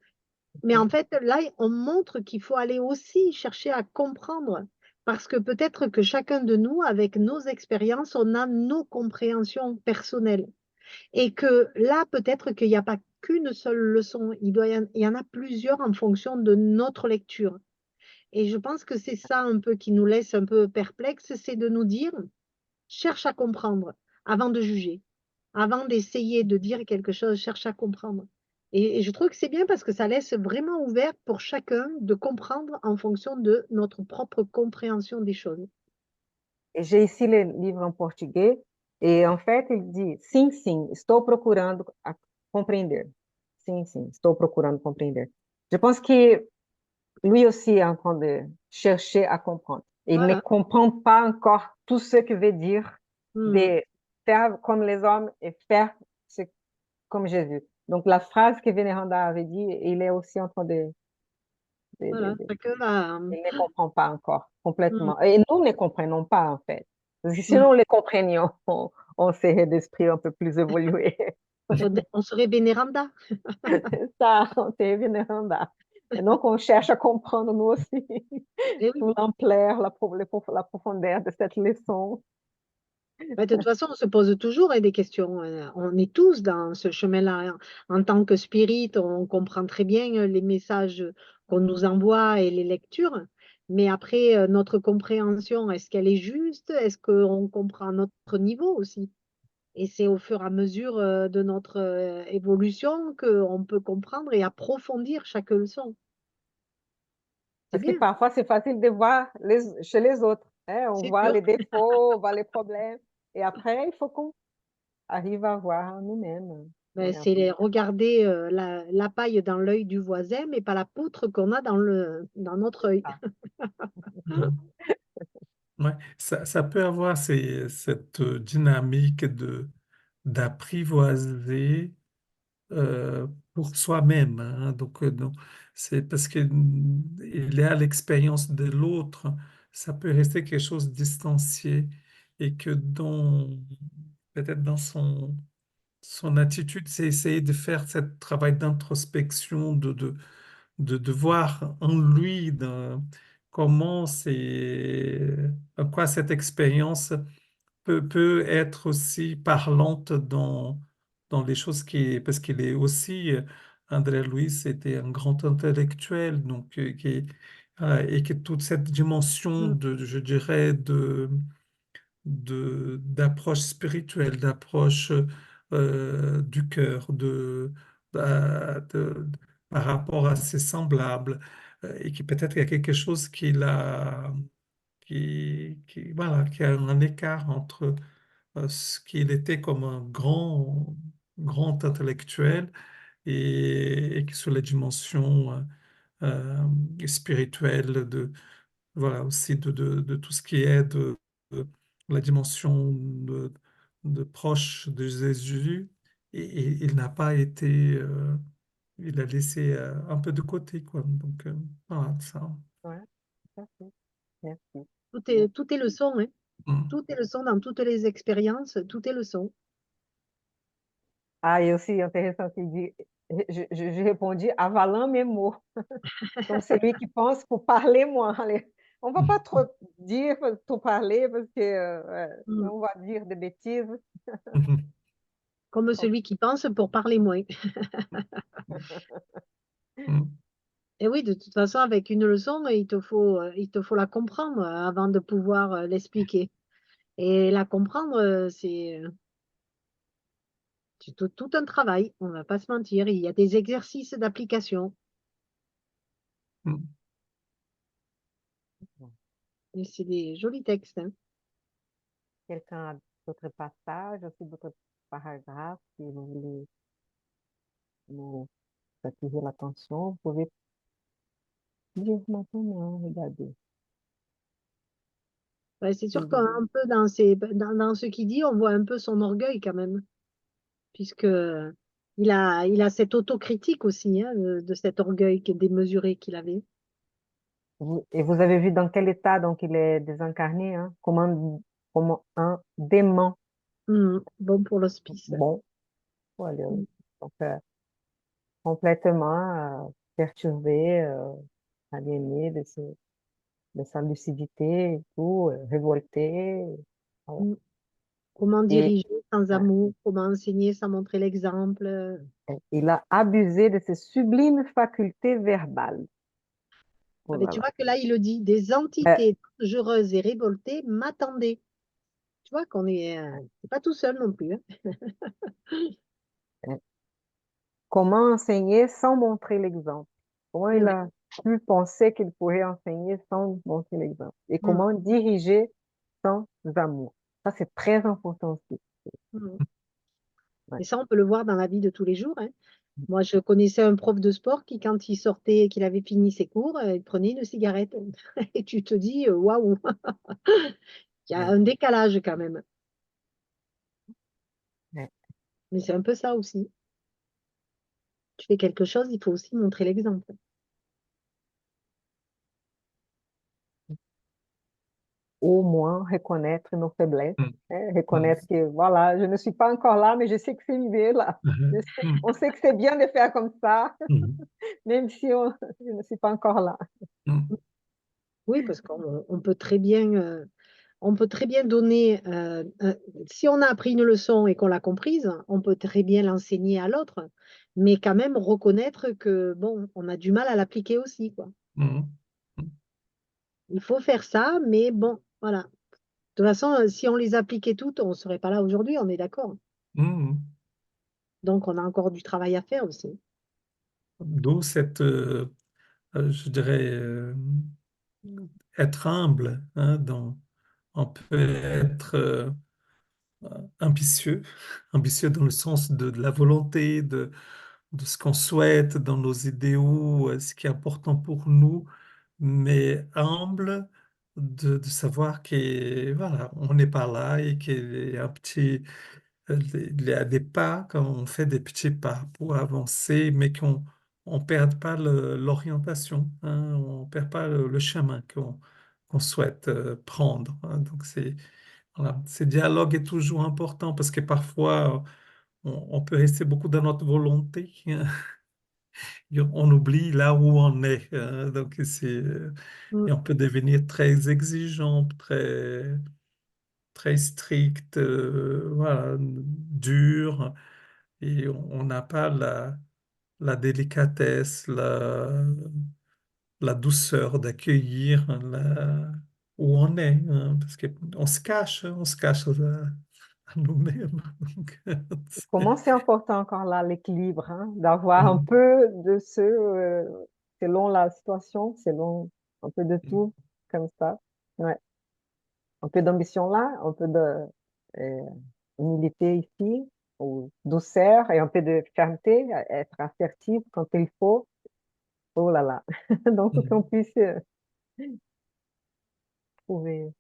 B: mais en fait, là, on montre qu'il faut aller aussi chercher à comprendre, Parce que peut-être que chacun de nous, avec nos expériences, on a nos compréhensions personnelles. Et que là, peut-être qu'il n'y a pas qu'une seule leçon, il y en a plusieurs en fonction de notre lecture. Et je pense que c'est ça un peu qui nous laisse un peu perplexes, c'est de nous dire, cherche à comprendre avant de juger, avant d'essayer de dire quelque chose, cherche à comprendre. Et je trouve que c'est bien parce que ça laisse vraiment ouvert pour chacun de comprendre en fonction de notre propre compréhension des choses.
A: Et j'ai ici le livre en português, et en fait, il dit: sim, sim, estou procurando compreender. Sim, sim, estou procurando compreender. Je pense que lui aussi est en train de chercher à comprendre. Il ne
B: Voilà.
A: comprend pas encore tout ce que veut dire
B: Hmm.
A: de faire comme les hommes et faire comme Jésus. Donc, la phrase que Vénéranda avait dit, il est aussi en train
B: Voilà. Chacun va.
A: il ne comprend pas encore
B: Hmm.
A: complètement. Et nous ne comprenons pas, en fait. Parce que si
B: Hmm.
A: nous les comprenions, on serait d'esprit un peu plus évolué.
B: On serait Vénéranda.
A: Ça, on serait Vénéranda. Et donc, on cherche à comprendre nous aussi
B: Eh oui.
A: toute l'ampleur, la profondeur de cette leçon.
B: Ouais, de toute façon, on se pose toujours des questions. On est tous dans ce chemin-là. En tant que spirit, on comprend très bien les messages qu'on nous envoie et les lectures. Mais après, notre compréhension, est-ce qu'elle est juste? Est-ce qu'on comprend à notre niveau aussi? Et c'est au fur et à mesure de notre évolution qu'on peut comprendre et approfondir chaque leçon. C'est
A: Parce que
B: bien.
A: parfois, c'est facile de voir chez les autres, hein. On
B: C'est
A: voit
B: sûr.
A: les défauts, on voit les problèmes. Et après, il faut qu'on arrive à voir nous-mêmes.
B: Ben, c'est regarder la paille dans l'œil du voisin, mais pas la poutre qu'on a dans notre œil.
C: Ouais, ça peut avoir cette dynamique d'apprivoiser pour soi-même, hein. Donc, non, c'est parce que il est à l'expérience de l'autre, ça peut rester quelque chose de distancié et que peut-être dans son attitude, c'est essayer de faire ce travail d'introspection, de voir en lui comment en quoi cette expérience peut être aussi parlante dans les choses parce qu'il est aussi, André Luis était un grand intellectuel, donc, et que toute cette dimension
B: Mm,
C: je dirais, d'approche spirituelle, d'approche du cœur, par rapport à ses semblables, et qui peut-être il y a quelque chose voilà, qui a un écart entre ce qu'il était comme un grand intellectuel et que sur les dimensions spirituelles voilà, aussi de tout ce qui est de la dimension de proche de Jésus, et il n'a pas été, il a laissé un peu de côté, quoi. Donc, voilà, ça.
A: Ouais, tout à fait. Merci. Merci.
B: tout est leçon, hein.
C: Mm.
B: Tout est leçon dans toutes les expériences, tout est leçon.
A: Ah, et aussi intéressant qu'il dit, j'ai répondu avalant mes mots. Donc, c'est lui qui pense pour parler moins. Allez, on va pas trop dire, trop parler, parce que
B: Mm.
A: on va dire des bêtises.
B: Comme celui qui pense pour parler moins.
C: Mm.
B: Et oui, de toute façon, avec une leçon, il te faut la comprendre avant de pouvoir l'expliquer. Et la comprendre, c'est tout un travail, on ne va pas se mentir. Il y a des exercices d'application.
C: Mm.
B: Et c'est des jolis textes, hein.
A: Quelqu'un a d'autres passages, aussi d'autres paragraphes, si vous voulez nous attirer l'attention, vous pouvez lire maintenant, regardez.
B: Ouais, c'est
A: Si
B: sûr
A: vous voulez.
B: qu'un peu dans ce qu'il dit, on voit un peu son orgueil quand même, puisque il a cette autocritique aussi, hein, de cet orgueil démesuré qu'il avait.
A: Et vous avez vu dans quel état donc il est désincarné, hein, comme un démon.
B: Bon pour l'hospice.
A: Bon, voilà.
B: Mm.
A: Donc, complètement perturbé, aliéné de sa lucidité et tout, révolté. Voilà.
B: Mm. Comment
A: Et
B: diriger sans
A: ouais,
B: amour, comment enseigner sans montrer l'exemple.
A: il a abusé de ses sublimes facultés verbales.
B: Ah,
A: Oh
B: mais
A: là
B: tu
A: là.
B: vois que là, il le dit, des
A: Euh,
B: entités dangereuses et révoltées m'attendaient. Tu vois qu'on est, c'est pas tout seul non plus, hein.
A: euh, Comment enseigner sans montrer l'exemple? Comment
B: Eh
A: il
B: oui.
A: a pu penser qu'il pourrait enseigner sans montrer l'exemple? Et
B: Mm,
A: comment diriger sans amour? Ça, c'est très important aussi.
B: mm.
A: Ouais.
B: Et ça, on peut le voir dans la vie de tous les jours, hein. Moi, je connaissais un prof de sport qui, quand il sortait, qu'il avait fini ses cours, il prenait une cigarette. Et tu te dis, waouh, il y a
A: Ouais.
B: un décalage quand même.
A: Ouais.
B: Mais c'est un peu ça aussi. Tu fais quelque chose, il faut aussi montrer l'exemple.
A: Au moins reconnaître nos faiblesses,
C: Mm.
A: hein,
C: Mm.
A: reconnaître que, voilà, je ne suis pas encore là, mais je sais que c'est l'idée là.
C: Mhm. Mm.
A: On sait que c'est bien de faire comme ça,
C: Mm.
A: même si je ne suis pas encore là.
C: Mm.
B: Oui, parce qu'on peut très bien, on peut très bien donner, si on a appris une leçon et qu'on l'a comprise, on peut très bien l'enseigner à l'autre, mais quand même reconnaître que, bon, on a du mal à l'appliquer aussi, quoi.
C: Mm. Mm.
B: Il faut faire ça, mais bon, voilà. De toute façon, si on les appliquait toutes, on ne serait pas là aujourd'hui, on est d'accord.
C: Mm.
B: Donc, on a encore du travail à faire aussi.
C: D'où cette, je dirais, être humble, hein, on peut être ambitieux, ambitieux dans le sens de la volonté, de ce qu'on souhaite, dans nos idéaux, ce qui est important pour nous, mais humble de savoir que voilà, on n'est pas là et qu'il y a un petit, il y a des pas, quand on fait des petits pas pour avancer, mais qu'on perde pas l'orientation, hein, on perd pas le chemin qu'on souhaite prendre, hein. Donc c'est voilà, ce dialogue est toujours important parce que parfois on peut rester beaucoup dans notre volonté, hein. On oublie là où on est, hein. Donc
B: Mm.
C: et on peut devenir très exigeant, très strict, voilà, dur, et on n'a pas la délicatesse, la douceur d'accueillir où on est, hein, parce qu'on se cache à nous-mêmes. Donc,
A: Comment c'est important encore là l'équilibre, hein, d'avoir un
C: Mm,
A: peu de selon la situation, selon un peu de tout, comme ça. Ouais. Un peu d'ambition là, un peu de euh, humilité ici, ou douceur et un peu de fermeté, être assertif quand il faut. Oh là là. Donc, faut qu'on
C: mm,
A: puisse trouver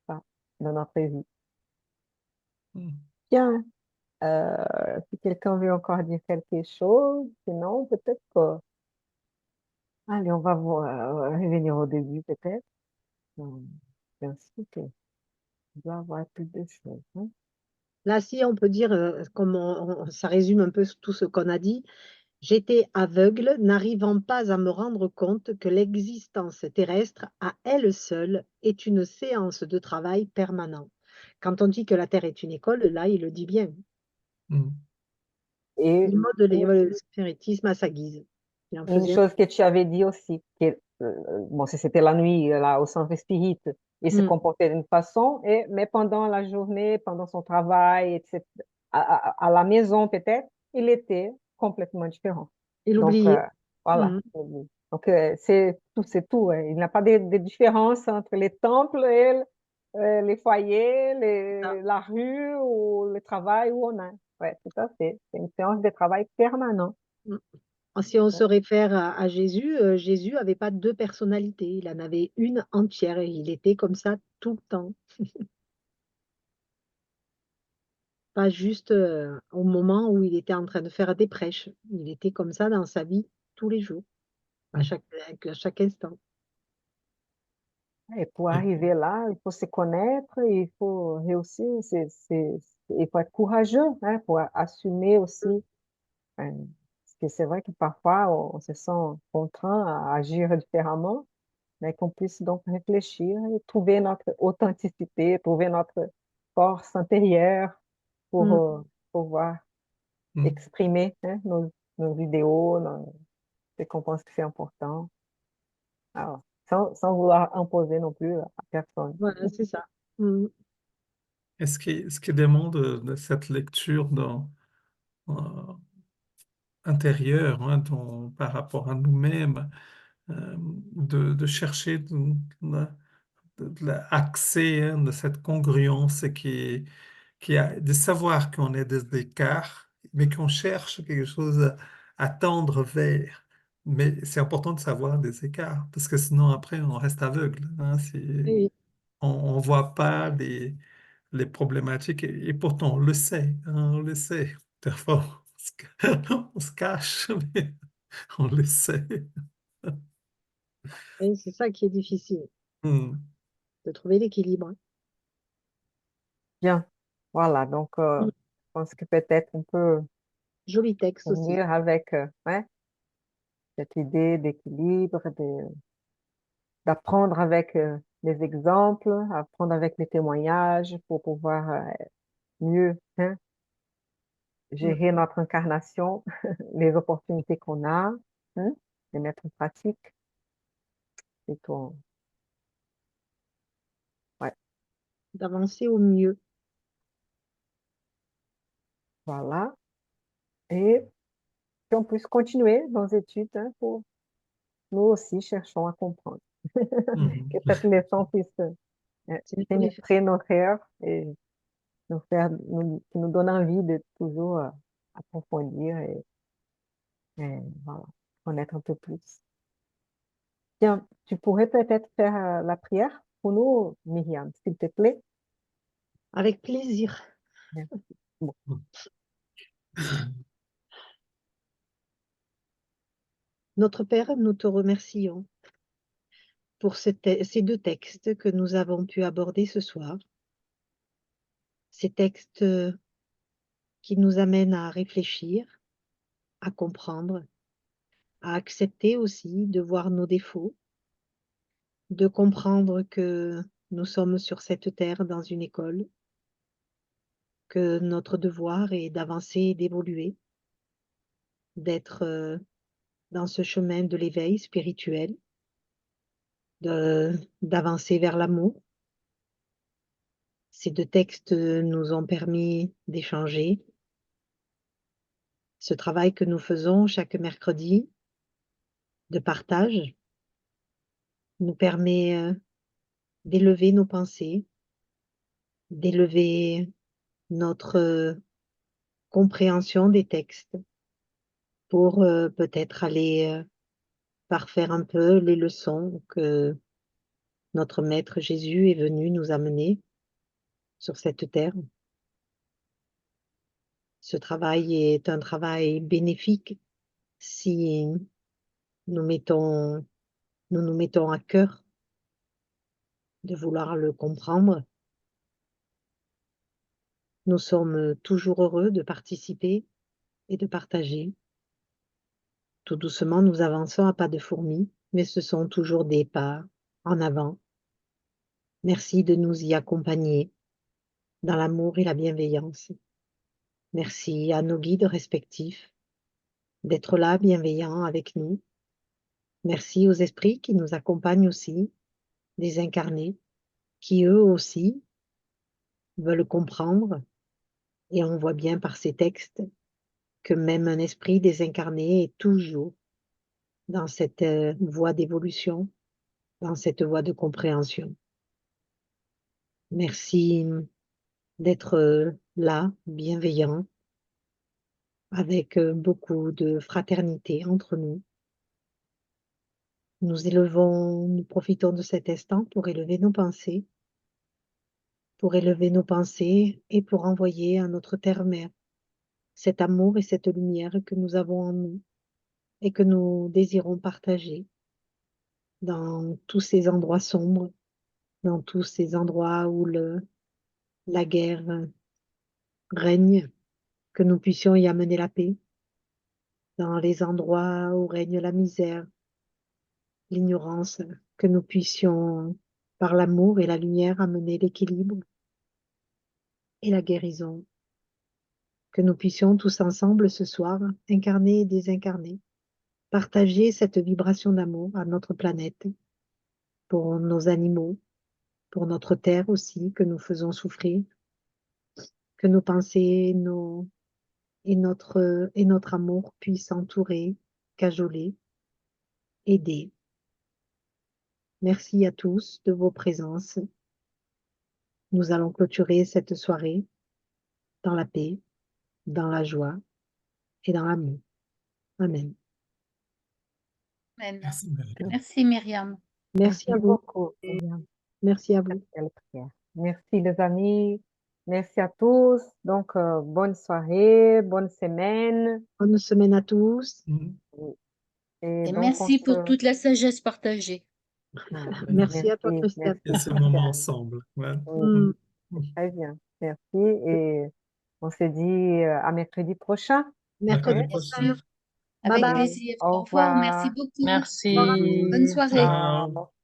A: ça dans notre vie.
C: mm.
A: Bien, si quelqu'un veut encore dire quelque chose, sinon, peut-être que, allez, on va revenir au début, peut-être. Hum, et ensuite, il doit y avoir plus de choses, hein.
B: Là, si on peut dire, comme ça résume un peu tout ce qu'on a dit, j'étais aveugle, n'arrivant pas à me rendre compte que l'existence terrestre, à elle seule, est une séance de travail permanent. Quand on dit que la Terre est une école, là, il le dit bien.
C: Mm.
A: Et
B: Il modèle le spiritisme à sa guise. Il en
A: une
B: faisait.
A: chose que tu avais dit aussi, que, bon, si c'était la nuit, là, au centre spirit, il se
B: Mm.
A: comportait d'une façon, mais pendant la journée, pendant son travail, etc., à la maison peut-être, il était complètement différent.
B: Il
A: Donc,
B: oubliait.
A: voilà.
B: Mm.
A: Donc, c'est tout, hein. Il n'y a pas de différence entre les temples et les foyers,
B: Ah.
A: la rue ou le travail où on a. Ouais, tout à fait. C'est une séance de travail permanent.
B: Mm. Si on se réfère à Jésus, Jésus n'avait pas deux personnalités, il en avait une entière et il était comme ça tout le temps. Pas juste au moment où il était en train de faire des prêches. Il était comme ça dans sa vie tous les jours, à chaque instant.
A: Et pour
C: Et-
A: arriver là, il faut se connaître, il faut réussir, il faut être courageux, hein, pour assumer aussi. Parce que c'est vrai que parfois, on se sent contraint à agir différemment. mais qu'on puisse donc réfléchir et trouver notre authenticité, trouver notre force intérieure pour
B: Mm.
A: pouvoir
C: Mm.
A: exprimer hein, nos idéaux, ce qu'on pense que c'est important. Alors, sans vouloir imposer non plus à personne.
B: Voilà, c'est ça. Mm.
C: Et ce qui demande de cette lecture euh, intérieure hein, par rapport à nous-mêmes, de chercher de l'accès hein, de cette congruence de savoir qu'on est des écarts, mais qu'on cherche quelque chose à tendre vers. Mais c'est important de savoir des écarts, parce que sinon après on reste aveugle. Hein,
B: Oui,
C: on ne voit pas les problématiques, et pourtant on le sait, hein, on le sait. Parfois on se cache, mais on le sait.
B: et c'est ça qui est difficile,
C: Hmm.
B: de trouver l'équilibre.
A: Bien, voilà, donc
B: Mm.
A: je pense que peut-être on peut
B: Joli texte aussi.
A: finir avec ouais, cette idée d'équilibre, d'apprendre avec les exemples, apprendre avec les témoignages pour pouvoir mieux hein,
B: Mm.
A: gérer notre incarnation, les opportunités qu'on a, hein, les mettre en pratique. Et tout. Ouais,
B: D'avancer au mieux.
A: voilà. Et qu'on puisse continuer nos études hein, pour nous aussi cherchons à comprendre. Que
C: Mhm.
A: cette leçon puisse
B: C'est une jolie fin.
A: pénétrer nos cœurs et qui nous donne envie de toujours approfondir et voilà, connaître un peu plus. Tiens, tu pourrais peut-être faire la prière pour nous, Myriam, s'il te plaît.
B: Avec plaisir.
A: Bon,
B: Notre Père, nous te remercions pour ces deux textes que nous avons pu aborder ce soir. Ces textes qui nous amènent à réfléchir, à comprendre, à accepter aussi de voir nos défauts, de comprendre que nous sommes sur cette terre dans une école, que notre devoir est d'avancer et d'évoluer, d'être dans ce chemin de l'éveil spirituel, d'avancer vers l'amour. Ces deux textes nous ont permis d'échanger. Ce travail que nous faisons chaque mercredi de partage nous permet d'élever nos pensées, d'élever notre compréhension des textes pour peut-être aller parfaire un peu les leçons que notre Maître Jésus est venu nous amener sur cette terre. Ce travail est un travail bénéfique si nous mettons, nous nous mettons à cœur de vouloir le comprendre. Nous sommes toujours heureux de participer et de partager. Tout doucement, nous avançons à pas de fourmis, mais ce sont toujours des pas en avant. Merci de nous y accompagner dans l'amour et la bienveillance. Merci à nos guides respectifs d'être là, bienveillants avec nous. Merci aux esprits qui nous accompagnent aussi, désincarnés, qui eux aussi veulent comprendre. Et on voit bien par ces textes que même un esprit désincarné est toujours dans cette voie d'évolution, dans cette voie de compréhension. Merci d'être là, bienveillant, avec beaucoup de fraternité entre nous. Nous profitons de cet instant pour élever nos pensées et pour envoyer à notre terre-mère cet amour et cette lumière que nous avons en nous et que nous désirons partager dans tous ces endroits sombres, dans tous ces endroits où la guerre règne, que nous puissions y amener la paix, dans les endroits où règne la misère, l'ignorance, que nous puissions, par l'amour et la lumière, amener l'équilibre et la guérison, que nous puissions tous ensemble ce soir, incarner et désincarner, partager cette vibration d'amour à notre planète, pour nos animaux, pour notre terre aussi, que nous faisons souffrir, que nos pensées et notre amour puissent entourer, cajoler, aider. Merci à tous de vos présences. Nous allons clôturer cette soirée dans la paix, dans la joie et dans l'amour. Amen.
D: Amen.
C: Merci, Myriam.
D: Merci Myriam.
B: Merci à vous.
A: beaucoup, Myriam.
B: Merci à vous.
A: Belle prière. Merci les amis. Merci à tous. Donc, bonne soirée, bonne semaine.
B: Bonne semaine à tous.
C: Mhm.
A: Et
D: Et
A: donc,
D: merci
A: on
D: pour
A: se...
D: toute la sagesse partagée.
B: Merci à toi, Christelle.
C: Et ce moment ensemble. Ouais.
B: Mm.
A: Très bien. Merci. Et on se dit à mercredi prochain.
C: Mercredi
B: Mercredi
D: Bien
C: prochain.
D: sûr,
B: Bye
D: avec
B: bye.
D: plaisir.
A: Au
D: Au revoir,
A: revoir.
D: merci beaucoup.
E: Merci.
B: Au revoir.
D: Bonne soirée.
C: Ciao.
A: Ciao.